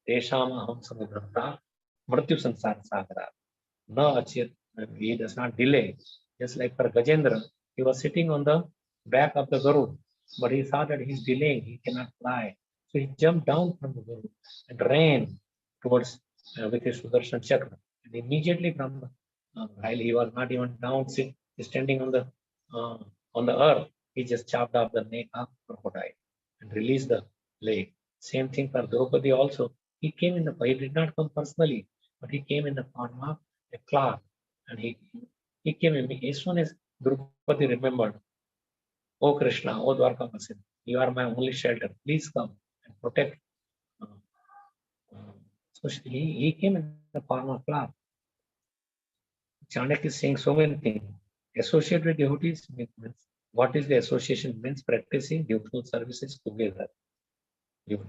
Desham Aham Samudrata Mrityu Sansara Sagara. No Achyat, he does not delay. Just like for Gajendra, he was sitting on the back of the Garud but he saw that he's delaying, he cannot fly. So he jumped down from the guru and ran towards with his Sudarshan Chakra. And immediately from the, while he was not even down, standing on the earth, he just chopped off the neck of the crocodile and released the leg. Same thing for Draupadi also. He came in the, he did not come personally, but he came in the form of a cloth. And he came in, as soon as Draupadi remembered, "Oh Krishna, oh Dwarkavasin, you are my only shelter. Please come and protect." So he came in the form of cloth. Chandak is saying so many things. Associate with devotees means, what is the association? Means practicing devotional services together.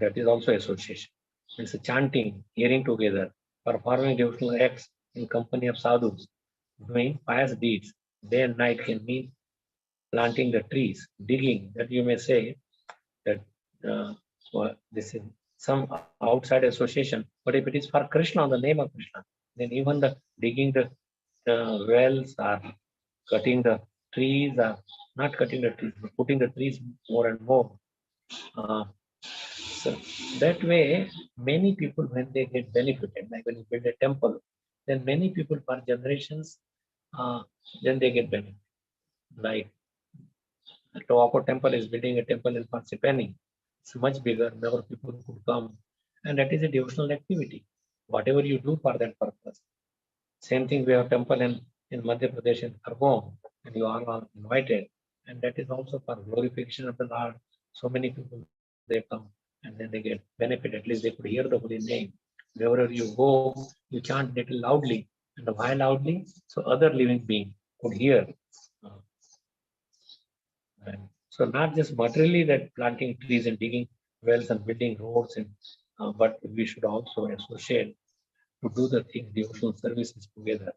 That is also association. Means chanting, hearing together, performing devotional acts in company of sadhus, doing pious deeds day and night can mean planting the trees, digging, that you may say that this is some outside association. But if it is for Krishna, the name of Krishna, then even the digging the wells or cutting the trees or not cutting the trees, but putting the trees more and more. So that way, many people, when they get benefited, like when you build a temple, then many people for generations, then they get benefit. Like Tawako temple is building a temple in Pansipani. It's much bigger, more people could come. And that is a devotional activity. Whatever you do for that purpose. Same thing, we have temple in Madhya Pradesh in Khargone, and you are all invited. And that is also for glorification of the Lord. So many people, they come and then they get benefit. At least they could hear the holy name. Wherever you go, you chant little loudly. And why loudly? So other living beings could hear. And so not just materially that planting trees and digging wells and building roads, and but we should also associate to do the things, devotional services together.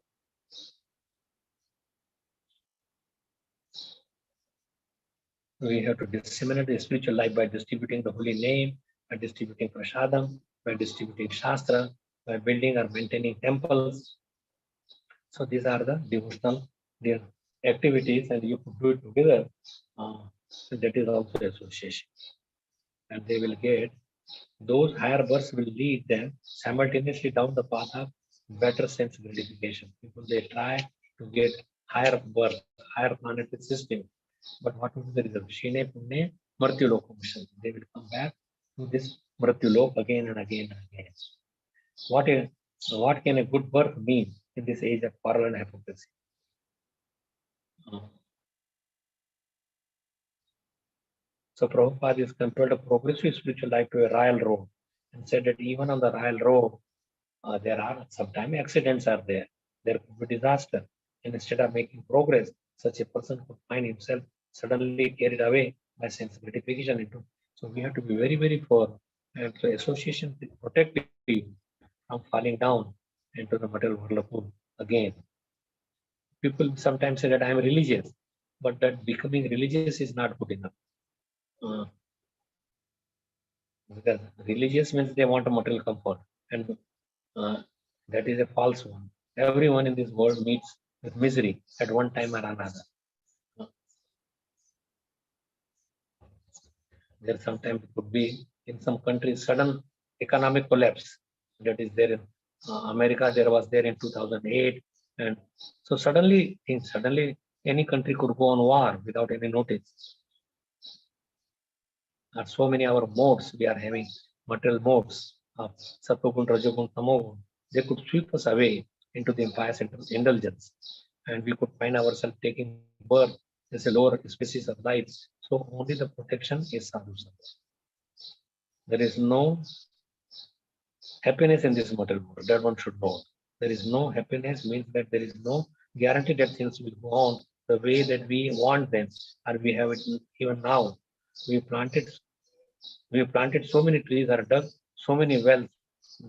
We have to disseminate the spiritual life by distributing the holy name, by distributing prasadam, by distributing shastra, by building or maintaining temples. So these are the devotional activities, and you could do it together. So that is also association. And they will get, those higher births will lead them simultaneously down the path of better sense gratification. People, they try to get higher birth, higher planetary system. But what will be the result? Shine Pune Mrityu Loka mission. They will come back to this Mrityu Lok again and again and again. What can a good birth mean in this age of quarrel and hypocrisy? So Prabhupada is compared a progressive spiritual life to a royal road and said that even on the royal road, there are sometimes accidents are there. There could be disaster. And instead of making progress, such a person could find himself suddenly carried away by sense gratification into. So we have to be very, very poor. And so association will protect you from falling down into the material whirlpool again. People sometimes say that I am religious, but that becoming religious is not good enough. Because religious means they want a material comfort, and that is a false one. Everyone in this world meets with misery at one time or another. There sometimes could be in some countries sudden economic collapse. That is there in America. There was there in 2008, and so suddenly any country could go on war without any notice. Are so many our modes we are having, material modes of Sattvagun, Rajagun, Tamogun. They could sweep us away into the impious indulgence, and we could find ourselves taking birth as a lower species of life. So only the protection is sadhu sangha. There is no happiness in this material world. That one should know. There is no happiness means that there is no guarantee that things will go on the way that we want them, or we have it even now. We planted so many trees or dug so many wells,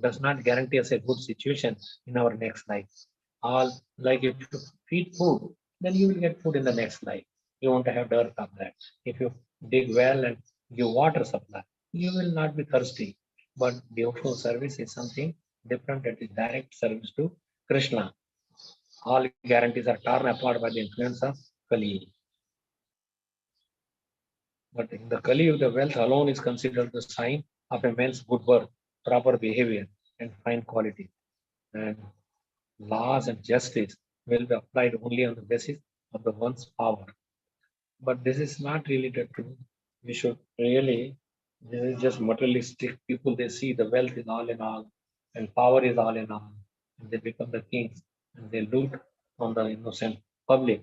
does not guarantee us a good situation in our next life. All like if you feed food, then you will get food in the next life. You won't have dearth of that. If you dig well and give water supply, you will not be thirsty. But devotional service is something different. That is direct service to Krishna. All guarantees are torn apart by the influence of Kali. But in the Kali Yuga, the wealth alone is considered the sign of a man's good birth, proper behavior, and fine quality. And laws and justice will be applied only on the basis of the one's power. But this is not really the truth. We should really, this is just materialistic people. They see the wealth is all in all, and power is all in all, and they become the kings, and they loot on the innocent public.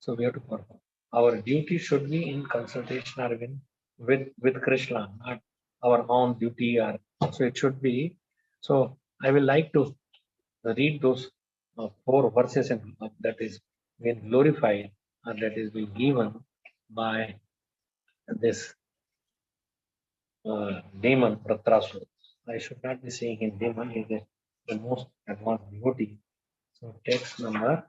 So we have to perform. Our duty should be in consultation or with Krishna, not our own duty. Or so it should be. So I will like to read those 4 verses that is being glorified and that is being given by this demon Pratrasur. I should not be saying him demon, he is the most advanced devotee. So text number,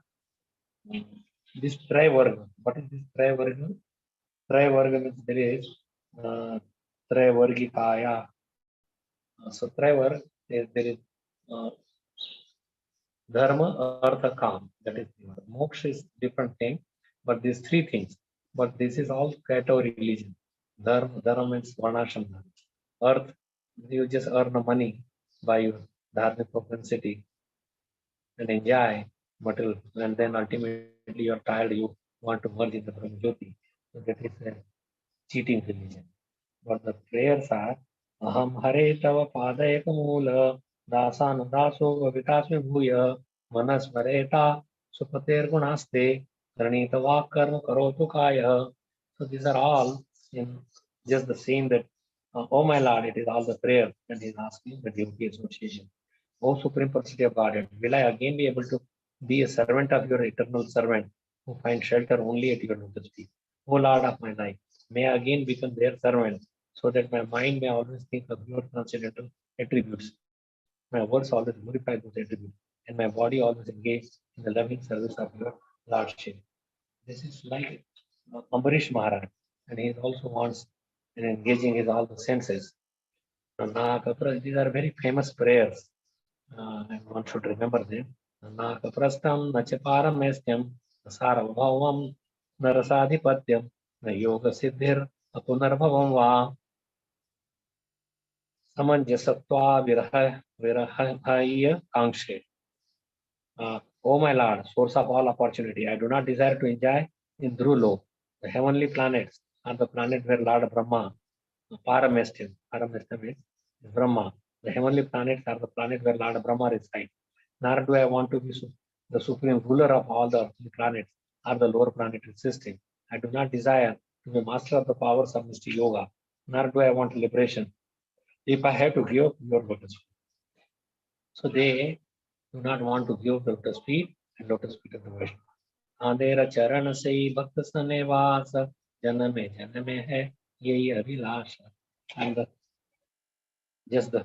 this Trivarga. What is this Trivarga? Trivarga means there is Trivargikaya. So Trivarga, there is Dharma, Artha, Kam. That is moksha is different thing, but these 3 things. But this is all category religion. Dharma means varnashram. Earth, you just earn the money by your dharmic propensity and enjoy material, and then ultimately you are tired, you want to merge in the Brahma Jyoti. So that is a cheating religion. But the prayers are Aham Hare Tava Padayaka Mula Dasana Daso Vitasme Bhuya Manas Vareta Supater Gunaste Ranita Vakar Karotu Kaya. So these are all in just the same that oh my Lord, it is all the prayer that he is asking the devotee association. O Supreme Personality of Godhead, will I again be able to be a servant of your eternal servant who find shelter only at your lotus feet? O Lord of my life, may I again become their servant so that my mind may always think of your transcendental attributes. My words always glorify those attributes, and my body always engage in the loving service of your Lordship. This is like Ambarish Maharaj, and he also wants in engaging his all the senses. These are very famous prayers, and one should remember them. Nakaprastam Nachaparamestyam Sarvabhavam Narasadhipatyam Yoga Siddhir Apunarbhavam Va Samanjasatva Virahaya Kangshe. O my Lord, source of all opportunity, I do not desire to enjoy in Dhrulo, the heavenly planets, are the planet where Lord Brahma, Paramestim is Brahma. The heavenly planets are the planet where Lord Brahma resides. Nor do I want to be the supreme ruler of all the planets or the lower planetary system. I do not desire to be master of the powers of Mr. Yoga. Nor do I want liberation if I have to give up your lotus feet. So they do not want to give the lotus feet and lotus feet of the Vaishnava. Andera charan se bhakta sanevasa janame janame hai yehi abhilasha. And just the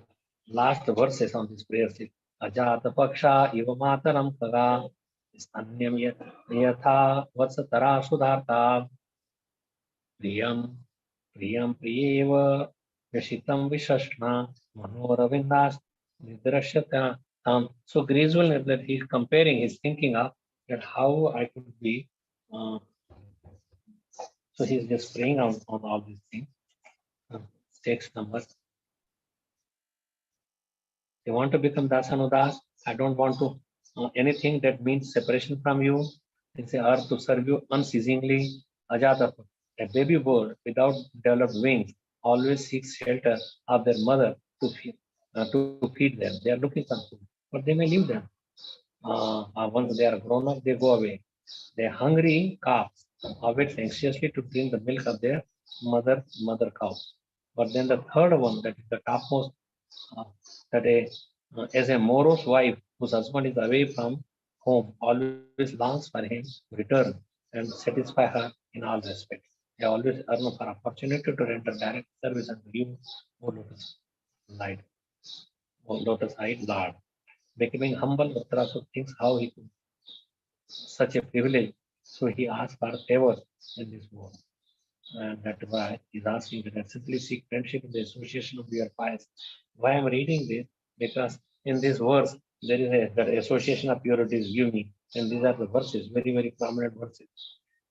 last verses on this prayer is Ajata Paksha Iva Mataram Kaga Stanyam Yatha Vatsatara Sudharta Priyam Priyam Priyeva Yashitam Vishashna Manoravindas Nidrashyata. So gradually that he is comparing, he's thinking of that how I could be. So he's just praying on all these things. Text number. They want to become Dasanudas. I don't want to anything that means separation from you. It's a earth to serve you unceasingly. Ajata, a baby bird without developed wings always seeks shelter of their mother to feed them. They are looking for food, but they may leave them. Once they are grown up, they go away. The hungry calves wait anxiously to drink the milk of their mother cow. But then the third one, that is the topmost, as a morose wife whose husband is away from home, always longs for him to return and satisfy her in all respects. They always earn for opportunity to render direct service unto you, O Lotus Light, O Lotus Eyed Lord. Becoming humble, Vatrasur thinks how he could such a privilege. So he asked for favors in this world. And that's why he's asking that I simply seek friendship in the association of your pious. Why I'm reading this? Because in this verse, there is that association of purity is give me. And these are the verses, very, very prominent verses.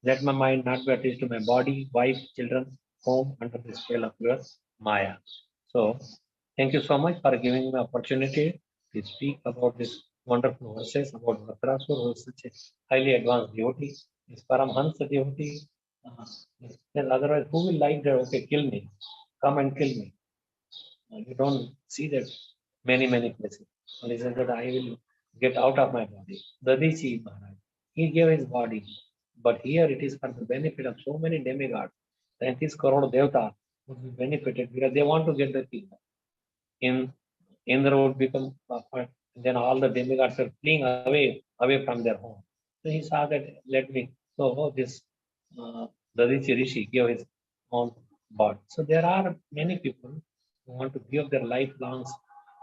Let my mind not be attached to my body, wife, children, home under the spell of your Maya. So, thank you so much for giving me opportunity to speak about this wonderful verses about Vatrasur, who is such a highly advanced devotee. This Paramhansa devotee. Then otherwise, who will like that? Okay, kill me. Come and kill me. You don't see that many places. Only says that I will get out of my body. Dadichi Maharaj, he gave his body, but here it is for the benefit of so many demigods. 30 crore devata would be benefited because they want to get the kingdom. In Indra would become, then all the demigods are fleeing away from their home. So he saw that, let me. So this Dadichi Rishi gave his own body. So there are many people who want to give their lifelongs,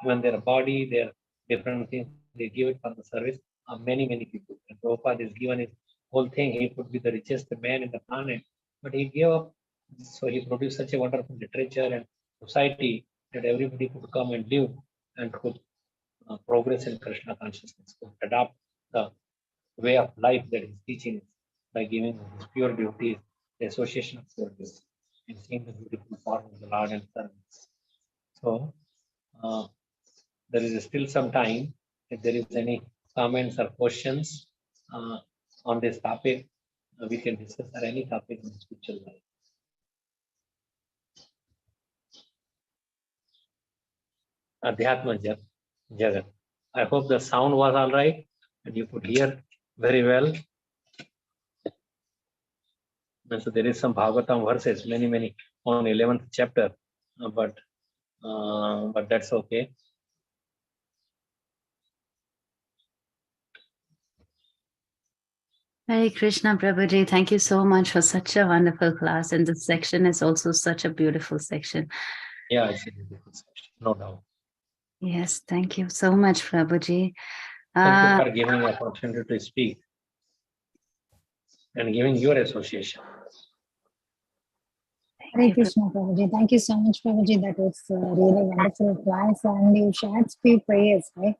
even their body, their different things, they give it for the service of many people. And Prabhupada is given his whole thing. He could be the richest man in the planet, but he gave up. So he produced such a wonderful literature and society that everybody could come and live and could progress in Krishna consciousness, could adopt the way of life that he's teaching by giving his pure devotees the association of pure devotees and seeing the beautiful form of the Lord and servants. So there is still some time. If there is any comments or questions on this topic, we can discuss or any topic in spiritual life. Adhyatma Jagat. I hope the sound was all right and you could hear very well. And so there is some Bhagavatam verses, many on 11th chapter, but that's okay. Hare Krishna, Prabhuji. Thank you so much for such a wonderful class. And this section is also such a beautiful section. Yeah, it's a beautiful section, no doubt. Yes, thank you so much, Prabhuji. Thank you for giving me opportunity to speak and giving your association. Hare Krishna, Prabhuji. Thank you so much, Prabhuji. That was really wonderful class, and you shared few prayers, right?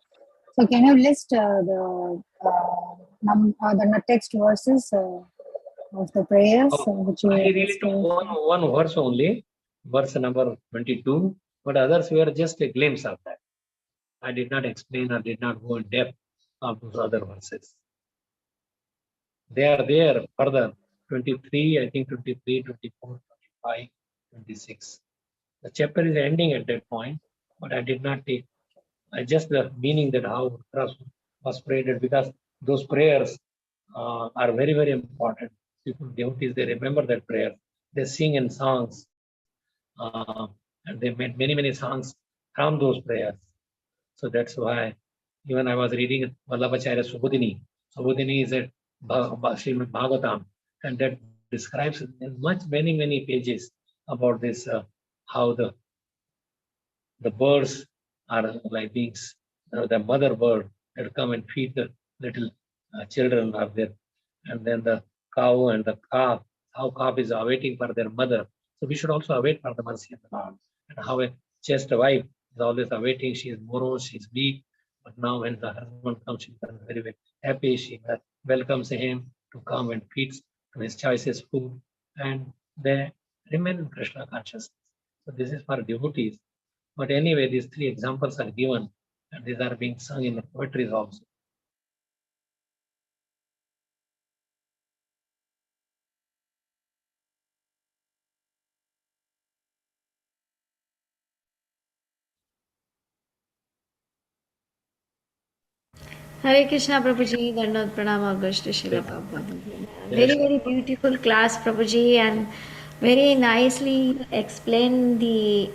So, can you list the text verses of the prayers which you I really took one verse only, verse number 22, but others were just a glimpse of that. I did not explain or did not go in depth of those other verses. They are there further, 23, I think 23, 24, 25, 26. The chapter is ending at that point, but I did not take just the meaning that how trust was prayed, because those prayers are very important. People, devotees, they remember that prayer. They sing in songs, and they made many songs from those prayers. So that's why even I was reading Vallabhacharya Subodhini. Subodhini is a Srimad Bhagavatam, and that describes in many pages about this, how the birds are like beings, the mother bird that come and feed the little children are there, and then the cow and the calf, how calf is awaiting for their mother. So we should also await for the mercy of the Lord. And how a chaste wife is always awaiting. She is morose, she is weak, but now when the husband comes, she becomes very happy. She welcomes him to come and feeds to his choicest food, and they remain in Krishna consciousness. So this is for devotees. But anyway, these three examples are given, and these are being sung in the poetries also. Hare Krishna, Prabhuji. Dandavad Pranam, August Srila Prabhupada. Very beautiful class, Prabhuji, and very nicely explain the,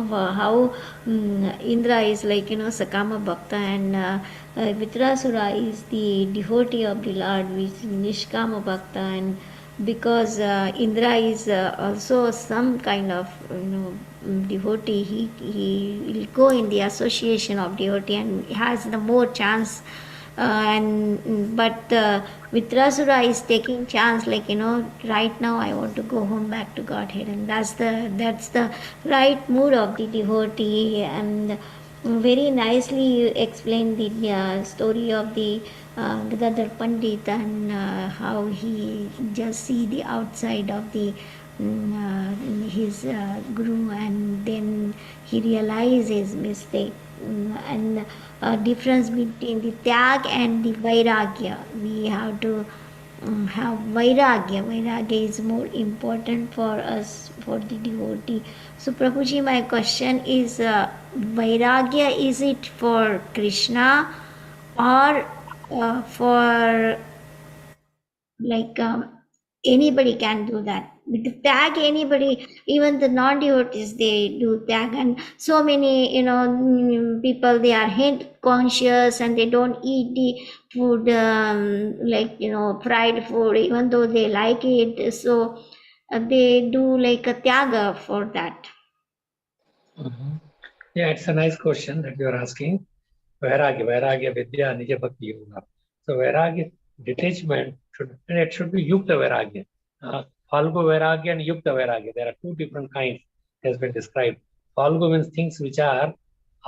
how Indra is like, Sakama Bhakta, and Vitrasura is the devotee of the Lord, which is Nishkama Bhakta, and because Indra is also some kind of, devotee, he will go in the association of devotee and has the more chance. But Vitrasura is taking chance, like, right now I want to go home back to Godhead, and that's the right mood of the devotee. And very nicely you explained the story of the Gadadhar Pandit and how he just see the outside of the his guru, and then he realized his mistake, and difference between the tyag and the vairagya. We have to have vairagya. Vairagya is more important for us, for the devotee. So Prabhuji, my question is, vairagya, is it for Krishna or for like anybody can do that? With the tag, anybody, even the non-devotees, they do tag, and so many, people, they are health conscious and they don't eat the food, like fried food, even though they like it. So they do like a tyaga for that. Yeah, it's a nice question that you are asking. Vairagya, Vidya, Nija Bhakti Yoga. So Vairagya, detachment, it should be Yukta Vairagya. Falgu Vairagya and Yukta Vairagya. There are two different kinds, has been described. Falgu means things which are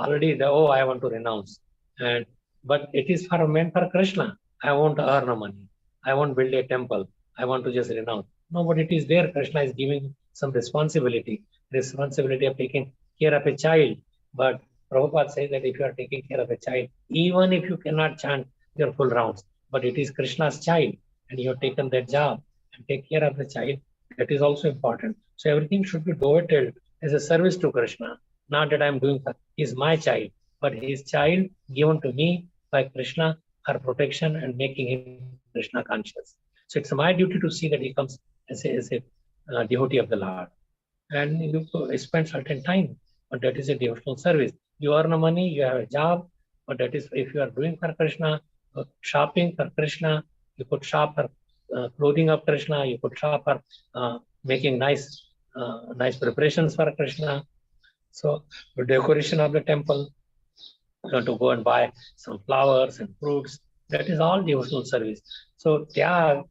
already I want to renounce. But it is meant for Krishna. I want to earn money. I want to build a temple. I want to just renounce. No, but it is there. Krishna is giving some responsibility of taking care of a child. But Prabhupada says that if you are taking care of a child, even if you cannot chant your full rounds, but it is Krishna's child and you have taken that job and take care of the child, that is also important. So everything should be devoted as a service to Krishna. Not that I am doing for, he is my child, but his child given to me by Krishna for protection and making him Krishna conscious. So it's my duty to see that he comes as a devotee of the Lord. And you spend certain time, but that is a devotional service. You earn money, you have a job, but that is if you are doing for Krishna, shopping for Krishna, you could shop for clothing of Krishna, you could shop for making nice preparations for Krishna. So the decoration of the temple, to go and buy some flowers and fruits, that is all devotional service. So Tyag,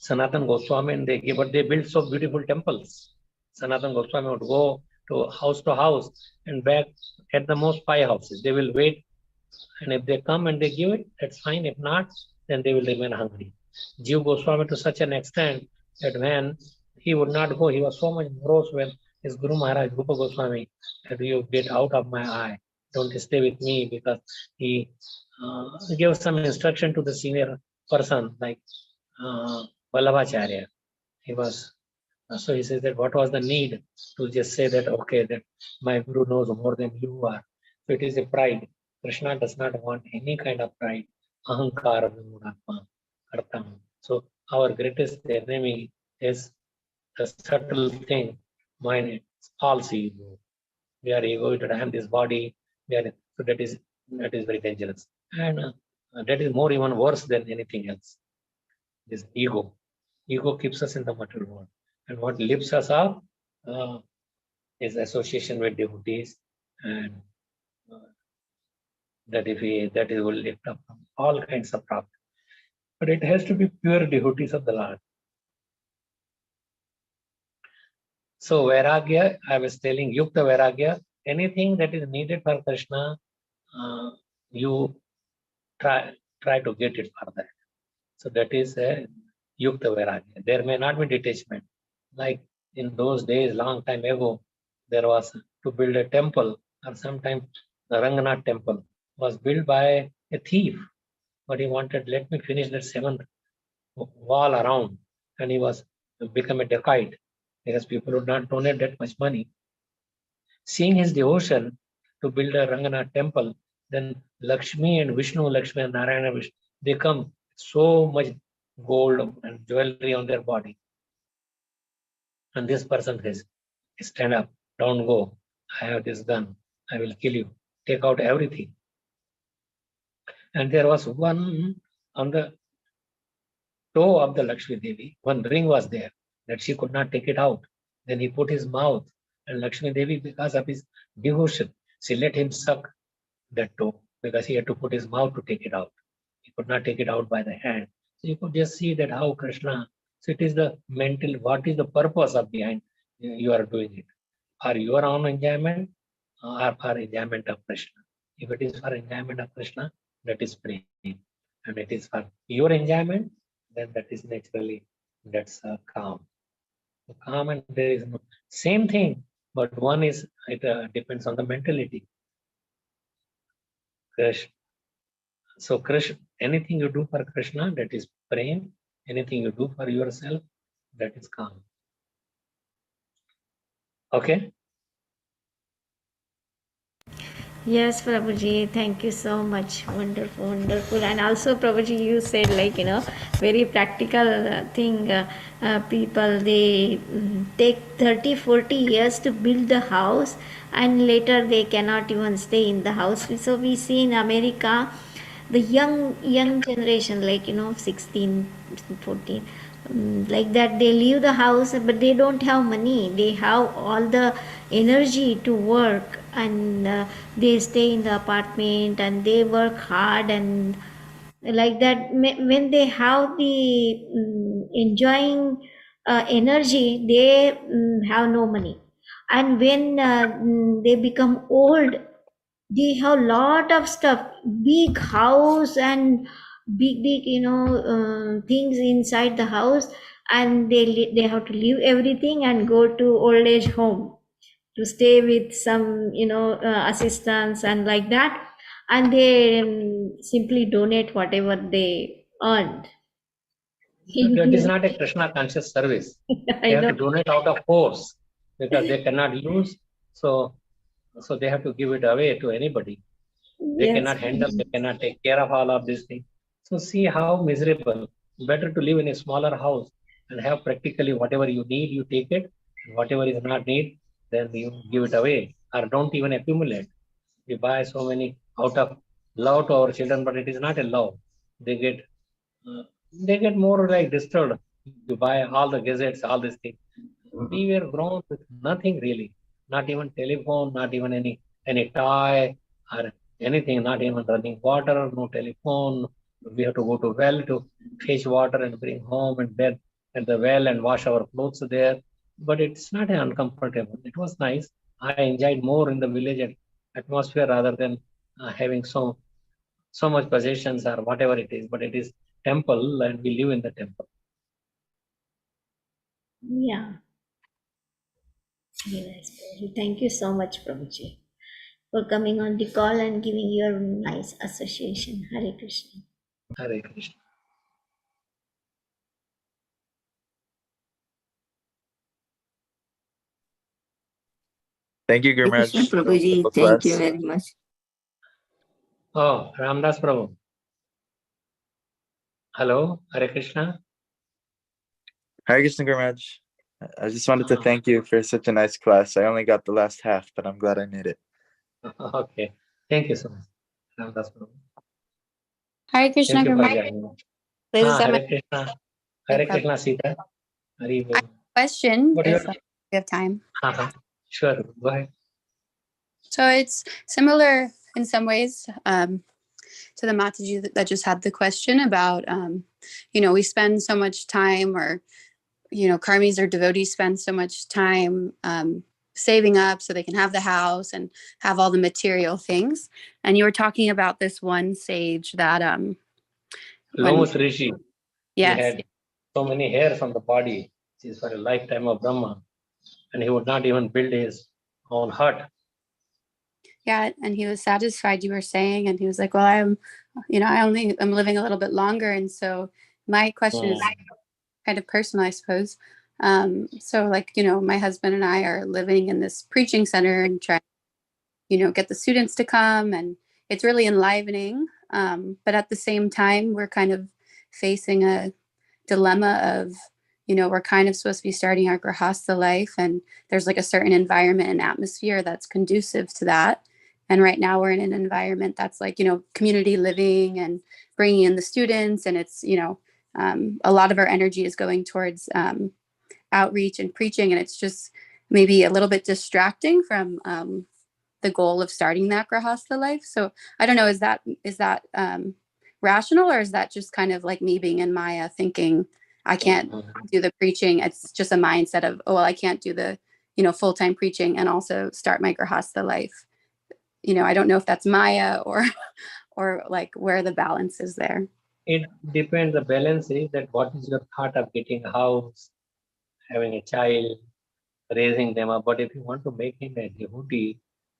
Sanatan Goswami, and they built so beautiful temples. Sanatan Goswami would go to house and back at the most 5 houses. They will wait, and if they come and they give it, that's fine. If not, then they will remain hungry. Jiv Goswami to such an extent that when he would not go, he was so much morose when his Guru Maharaj, Rupa Goswami, said, "You get out of my eye. Don't stay with me," because he gave some instruction to the senior person, like Vallabhacharya. He was, so he says that what was the need to just say that, okay, that my Guru knows more than you are. So it is a pride. Krishna does not want any kind of pride. Ahankara Vimudhatma Kartam. So our greatest enemy is the subtle thing, mind, false ego. We are egoic, I am this body. So that is very dangerous. And that is more even worse than anything else. This ego. Ego keeps us in the material world. And what lifts us up is association with devotees, and that will lift up from all kinds of problems. But it has to be pure devotees of the Lord. So Vairagya, I was telling Yukta Vairagya, anything that is needed for Krishna, you try to get it for that. So that is a Yukta Vairagya. There may not be detachment. Like in those days, long time ago, there was to build a temple, or sometimes the Ranganath temple was built by a thief, but he wanted, let me finish that 7th wall around, and he was become a dacoit because people would not donate that much money. Seeing his devotion to build a Ranganath temple, then Lakshmi and Vishnu, Lakshmi and Narayana Vishnu, they come so much gold and jewelry on their body. And this person says, stand up, don't go. I have this gun. I will kill you. Take out everything. And there was one on the toe of the Lakshmi Devi. One ring was there that she could not take it out. Then he put his mouth, and Lakshmi Devi, because of his devotion, she let him suck that toe because he had to put his mouth to take it out. He could not take it out by the hand. So you could just see that how Krishna. So it is the mental, what is the purpose of behind you are doing it? for your own enjoyment or for enjoyment of Krishna. If it is for enjoyment of Krishna, that is prema. And it is for your enjoyment, then that is naturally, that's calm. So calm, and there is no same thing, but one is, it depends on the mentality. Krishna. So Krishna, anything you do for Krishna, that is prema. Anything you do for yourself, that is calm. Okay? Yes, Prabhuji, thank you so much. Wonderful, wonderful. And also, Prabhuji, you said, like, very practical thing. People, they take 30, 40 years to build the house, and later they cannot even stay in the house. So we see in America, the young generation, like, 16, 14, like that, they leave the house, but they don't have money. They have all the energy to work, and they stay in the apartment and they work hard, and like that, when they have the enjoying energy, they have no money. And when they become old, they have lot of stuff, big house and big things inside the house, and they have to leave everything and go to old age home to stay with some assistants and like that, and they simply donate whatever they earned. That is not a Krishna conscious service. They have to donate out of force because they cannot use. So they have to give it away to anybody. They cannot handle, they cannot take care of all of these things. So see how miserable. Better to live in a smaller house and have practically whatever you need, you take it. Whatever is not need, then you give it away or don't even accumulate. We buy so many out of love to our children, but it is not a love. They get more like disturbed. You buy all the gadgets, all these things. We were grown with nothing really, not even telephone, not even any toy or anything, not even running water, no telephone. We have to go to well to fetch water and bring home and bed at the well and wash our clothes there. But it's not uncomfortable. It was nice. I enjoyed more in the village atmosphere rather than having so much possessions or whatever it is. But it is temple and we live in the temple. Yeah. Yes, Prabhuji. Thank you so much, Prabhuji, for coming on the call and giving your nice association. Hare Krishna. Hare Krishna. Thank you, Hare Gurmaj. Krishna Prabhuji, thank you very much. Oh, Ramdas Prabhu. Hello, Hare Krishna. Hare Krishna, Gurmaj. I just wanted to thank you for such a nice class. I only got the last half, but I'm glad I made it. Okay. Thank you so much, Ramdas Prabhu. Hare Krishna, Thank you for Gurmaj. joining. Please accept Hare my Krishna. Hare Krishna, Sita. Hare Bol. question What if you we have time. Sure, go ahead. So it's similar in some ways to the Mataji that just had the question about, we spend so much time, or, karmis or devotees spend so much time saving up so they can have the house and have all the material things. And you were talking about this one sage that Lomus Rishi. Yes. He had so many hairs on the body. This is for a lifetime of Brahma. And he would not even build his own hut. Yeah, and he was satisfied, you were saying, and he was like, well, I'm living a little bit longer. And so my question is kind of personal, I suppose. So like, my husband and I are living in this preaching center and trying, get the students to come, and it's really enlivening. But at the same time, we're kind of facing a dilemma of, we're kind of supposed to be starting our grahastha life, and there's like a certain environment and atmosphere that's conducive to that. And right now we're in an environment that's like, community living and bringing in the students. And it's, a lot of our energy is going towards outreach and preaching. And it's just maybe a little bit distracting from the goal of starting that grahastha life. So I don't know, is that rational, or is that just kind of like me being in Maya thinking I can't do the preaching? It's just a mindset of, oh, well, I can't do the full-time preaching and also start my Grahastha life. I don't know if that's Maya or like where the balance is there. It depends. The balance is that what is your thought of getting a house, having a child, raising them up. But if you want to make him a devotee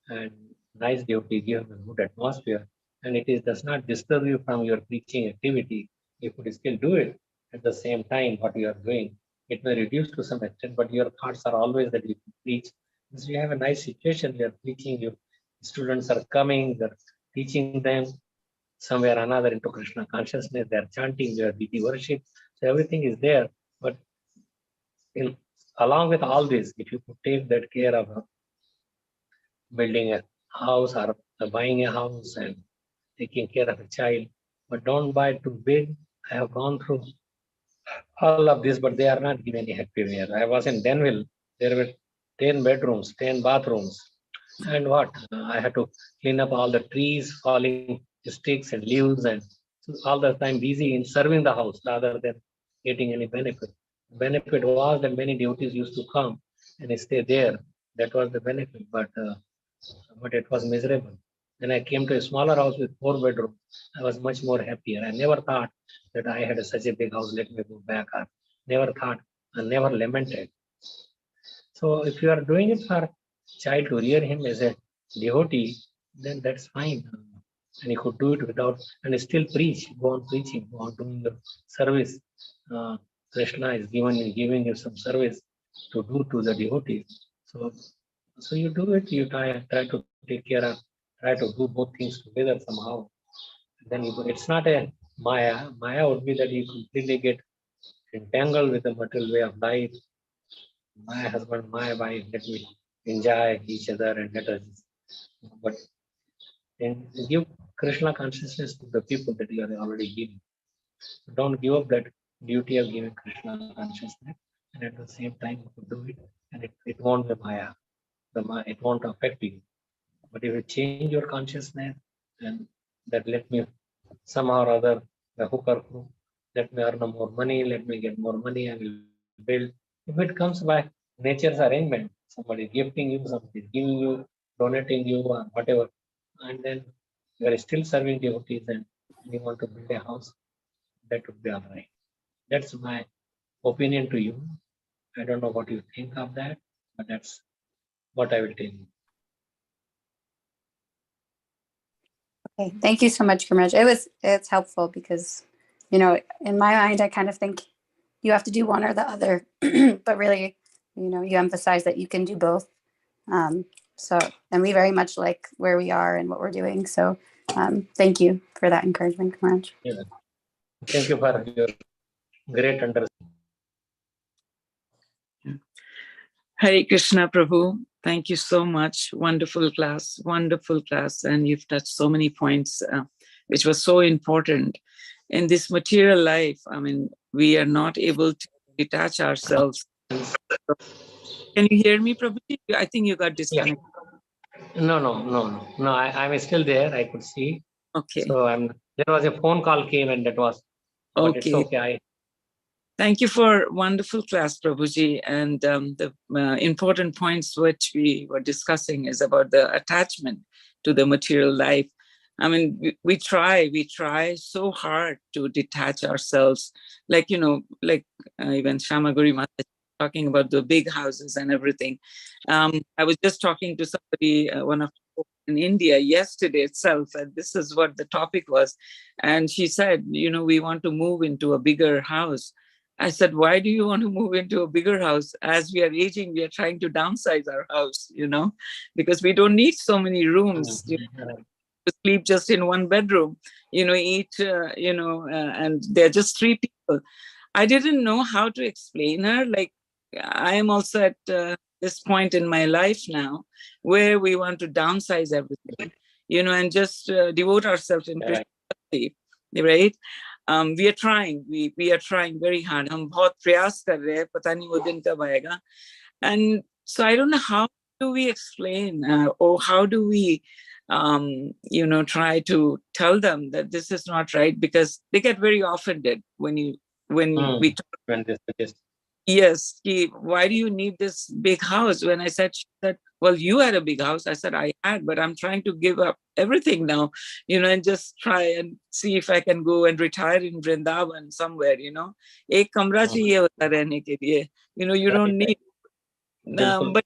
and nice devotee, give him a good atmosphere, and does not disturb you from your preaching activity, you could still do it at the same time what you are doing. It may reduce to some extent, but your thoughts are always that you preach. So you have a nice situation, you are preaching, your students are coming, you're teaching them somewhere or another into Krishna consciousness, they are chanting, they are deity worship. So everything is there. But along with all this, if you could take that care of building a house or buying a house and taking care of a child, but don't buy too big. I have gone through all of this, but they are not giving any happy here. I was in Denville. There were 10 bedrooms, 10 bathrooms. And what? I had to clean up all the trees, falling sticks and leaves, and all the time busy in serving the house rather than getting any benefit. The benefit was that many devotees used to come and stay there. That was the benefit, but it was miserable. Then I came to a smaller house with 4 bedrooms. I was much more happier. I never thought that I had such a big house, let me go back. I never thought, I never lamented. So if you are doing it for child to rear him as a devotee, then that's fine. And you could do it without, and still preach, go on preaching, go on doing your service. Krishna is giving you some service to do to the devotees. So you do it, you try to take care of, try to do both things together somehow. And then it's not a Maya. Maya would be that you completely get entangled with the material way of life. My husband, my wife, let me enjoy each other and let us. But and give Krishna consciousness to the people that you are already giving. Don't give up that duty of giving Krishna consciousness, and at the same time you could do it, and it won't be Maya. It won't affect you. But if you change your consciousness, then that let me somehow or other the hook or crook, let me earn more money, let me get more money, I will build. If it comes by nature's arrangement, somebody gifting you, somebody giving you, donating you, or whatever, and then you are still serving devotees and you want to build a house, that would be all right. That's my opinion to you. I don't know what you think of that, but that's what I will tell you. Okay, thank you so much, Kamaraj. It's helpful because, in my mind, I kind of think you have to do one or the other, but really, you emphasize that you can do both. And we very much like where we are and what we're doing. So thank you for that encouragement, Kamaraj. Yeah. Thank you for your great understanding. Hare Krishna, Prabhu. Thank you so much. Wonderful class. And you've touched so many points, which was so important. In this material life, we are not able to detach ourselves. Can you hear me, Prabhu? I think you got disconnected. Yeah. No. I'm still there. I could see. Okay. So there was a phone call came and that was, but okay. It's okay. Thank you for wonderful class, Prabhuji. And the important points which we were discussing is about the attachment to the material life. We try so hard to detach ourselves. Like, even Shamaguri Mata talking about the big houses and everything. I was just talking to somebody, one of in India yesterday itself, and this is what the topic was. And she said, we want to move into a bigger house. I said, why do you want to move into a bigger house? As we are aging, we are trying to downsize our house, because we don't need so many rooms to sleep just in one bedroom, eat, and they're just 3 people. I didn't know how to explain her. Like, I am also at this point in my life now where we want to downsize everything, and just devote ourselves in Krishna, right? We are trying. We are trying very hard. हम बहुत प्रयास कर रहे हैं. पता नहीं वो दिन कब आएगा. And so I don't know how do we explain or how do we, try to tell them that this is not right, because they get very offended when we talk. When they suggest. yes, why do you need this big house? When I said, she said, well, you had a big house. I said, I had, but I'm trying to give up everything now, and just try and see if I can go and retire in Vrindavan somewhere, Ek kamra chahiye hota rehne ke liye. You don't need, but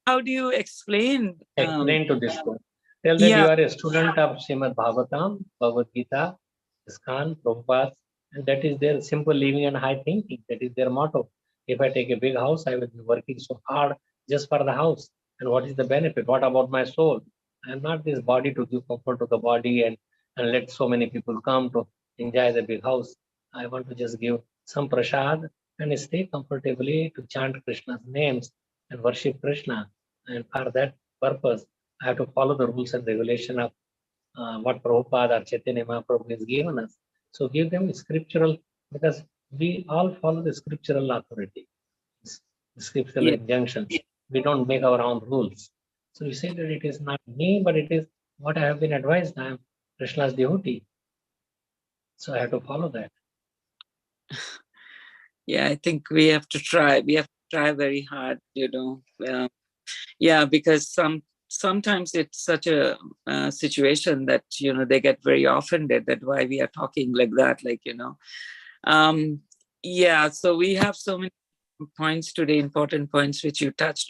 how do you explain? Explain to this one. Tell that Yeah. you are a student of Srimad Bhagavatam, Bhagavad Gita, ISKCON, Prabhupada, and that is their simple living and high thinking. That is their motto. If I take a big house, I will be working so hard just for the house. And what is the benefit? What about my soul? I am not this body to give comfort to the body and let so many people come to enjoy the big house. I want to just give some prasad and stay comfortably to chant Krishna's names and worship Krishna. And for that purpose, I have to follow the rules and regulation of what Prabhupada or Chaitanya Mahaprabhu has given us. So give them scriptural, because we all follow the scriptural authority, scriptural injunctions. We don't make our own rules. So you say that it is not me, but it is what I have been advised. I am Krishna's devotee. So I have to follow that. Yeah, I think we have to try. We have to try very hard, yeah, because sometimes it's such a situation that they get very offended that why we are talking like that, yeah. So we have so many points today, important points which you touched,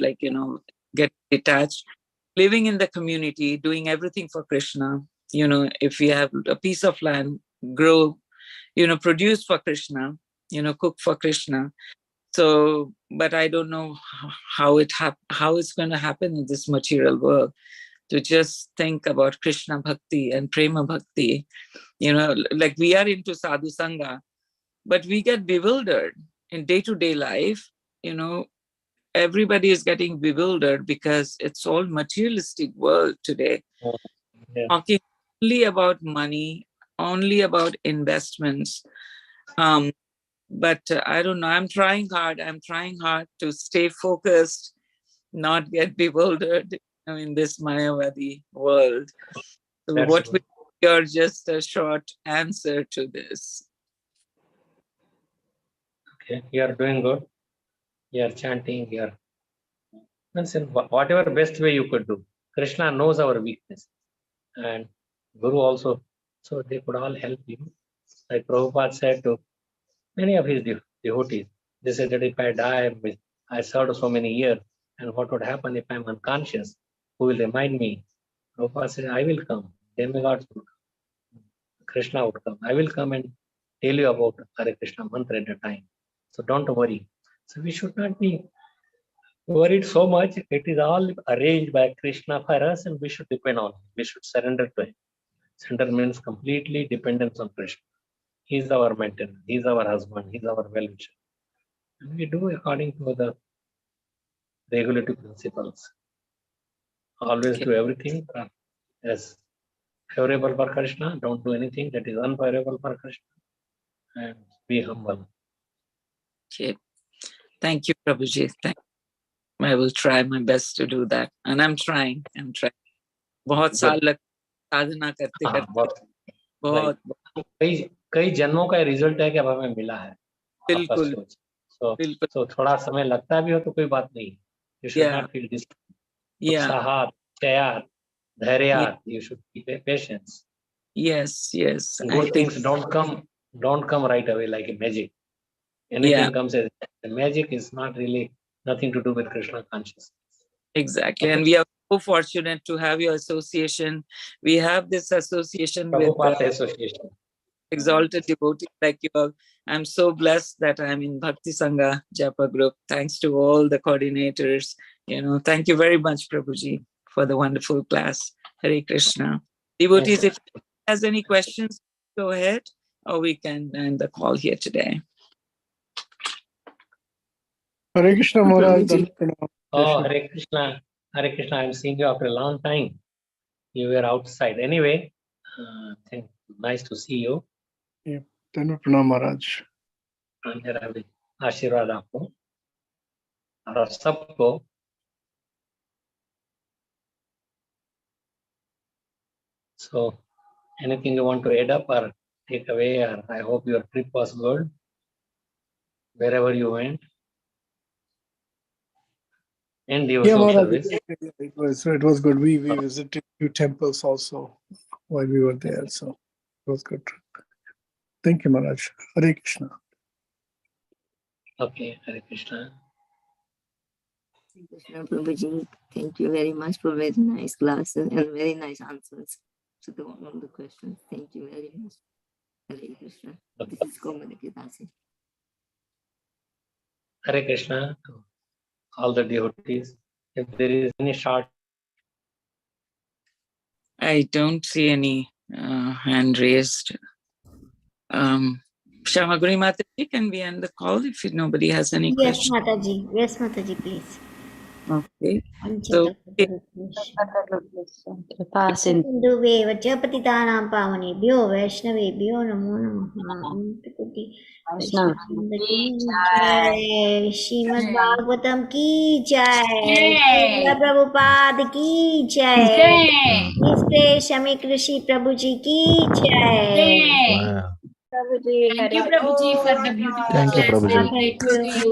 get detached, living in the community, doing everything for Krishna. If we have a piece of land, grow, produce for Krishna, cook for Krishna. So, but I don't know how it's going to happen in this material world, to just think about Krishna bhakti and prema bhakti. Like we are into sadhu sangha, but we get bewildered in day-to-day life. Everybody is getting bewildered because it's all materialistic world today. Talking only about money, only about investments. But I don't know, I'm trying hard to stay focused, not get bewildered in this Mayavadi world. So what will be your just a short answer to this? Okay, you are doing good. You are chanting, you are whatever best way you could do. Krishna knows our weakness, and Guru also, so they could all help you. Like Prabhupada said to many of his devotees, they said that if I die, I served so many years, and what would happen if I'm unconscious? Who will remind me? Prabhupada said, I will come. Demigods will come. Krishna would come. I will come and tell you about Hare Krishna mantra at a time. So don't worry. So we should not be worried so much. It is all arranged by Krishna for us, and we should depend on him. We should surrender to him. Surrender means completely dependence on Krishna. He's our maintainer, he's our husband, he's our well-wisher. And we do according to the regulative principles. Always do everything as favorable for Krishna. Don't do anything that is unfavorable for Krishna. And be humble. Okay. Thank you, Prabhuji. I will try my best to do that. And I'm trying. बहुत साल लग साधना करते बहुत कई जन्मों का result है कि अब हमें मिला है। बिल्कुल so थोड़ा समय लगता भी हो तो कोई बात नहीं। You should not feel this. उत्साहात, चयात, धैर्यात. You should keep patience. Yes. Good things don't come right away like a magic. Anything comes as a magic is not really nothing to do with Krishna consciousness. Exactly. And we are so fortunate to have your association. We have this association with association. Exalted devotees like you all. I'm so blessed that I'm in Bhakti Sangha Japa group. Thanks to all the coordinators. Thank you very much, Prabhuji, for the wonderful class. Hare Krishna. Devotees, if has any questions, go ahead, or we can end the call here today. Hare Krishna Maharaj. Oh, Hare Krishna. Hare Krishna, I'm seeing you after a long time. You were outside. Anyway, nice to see you. Yeah. Pranam Maharaj. आशीर्वाद आपको और सबको। So, anything you want to add up or take away? Or I hope your trip was good wherever you went. in Yeah, devotional Maharaj, service. it was good. We visited few temples also while we were there, so it was good. Thank you, Maharaj. Hare Krishna. Okay, Hare Krishna. Krishna Prabhuji, thank you very much for very nice classes and very nice answers to all the questions. Thank you very much. Hare Krishna. This is Komadikidasi. Hare Krishna to all the devotees. If there is any short, I don't see any hand raised. Shamaguri Mataji, can we end the call if nobody has any Yes, questions? Mataji. Yes, Mataji, please. Okay. So, सिन्धुवे वचपतितानां पावनेभ्यो वैष्णवेभ्यो नमो नमः। जय श्रीमद् भागवतम की जय, श्रील प्रभुपाद की जय, निष्ठे शमिक ऋषि प्रभु जी की जय। Thank you, Prabhuji. Thank you.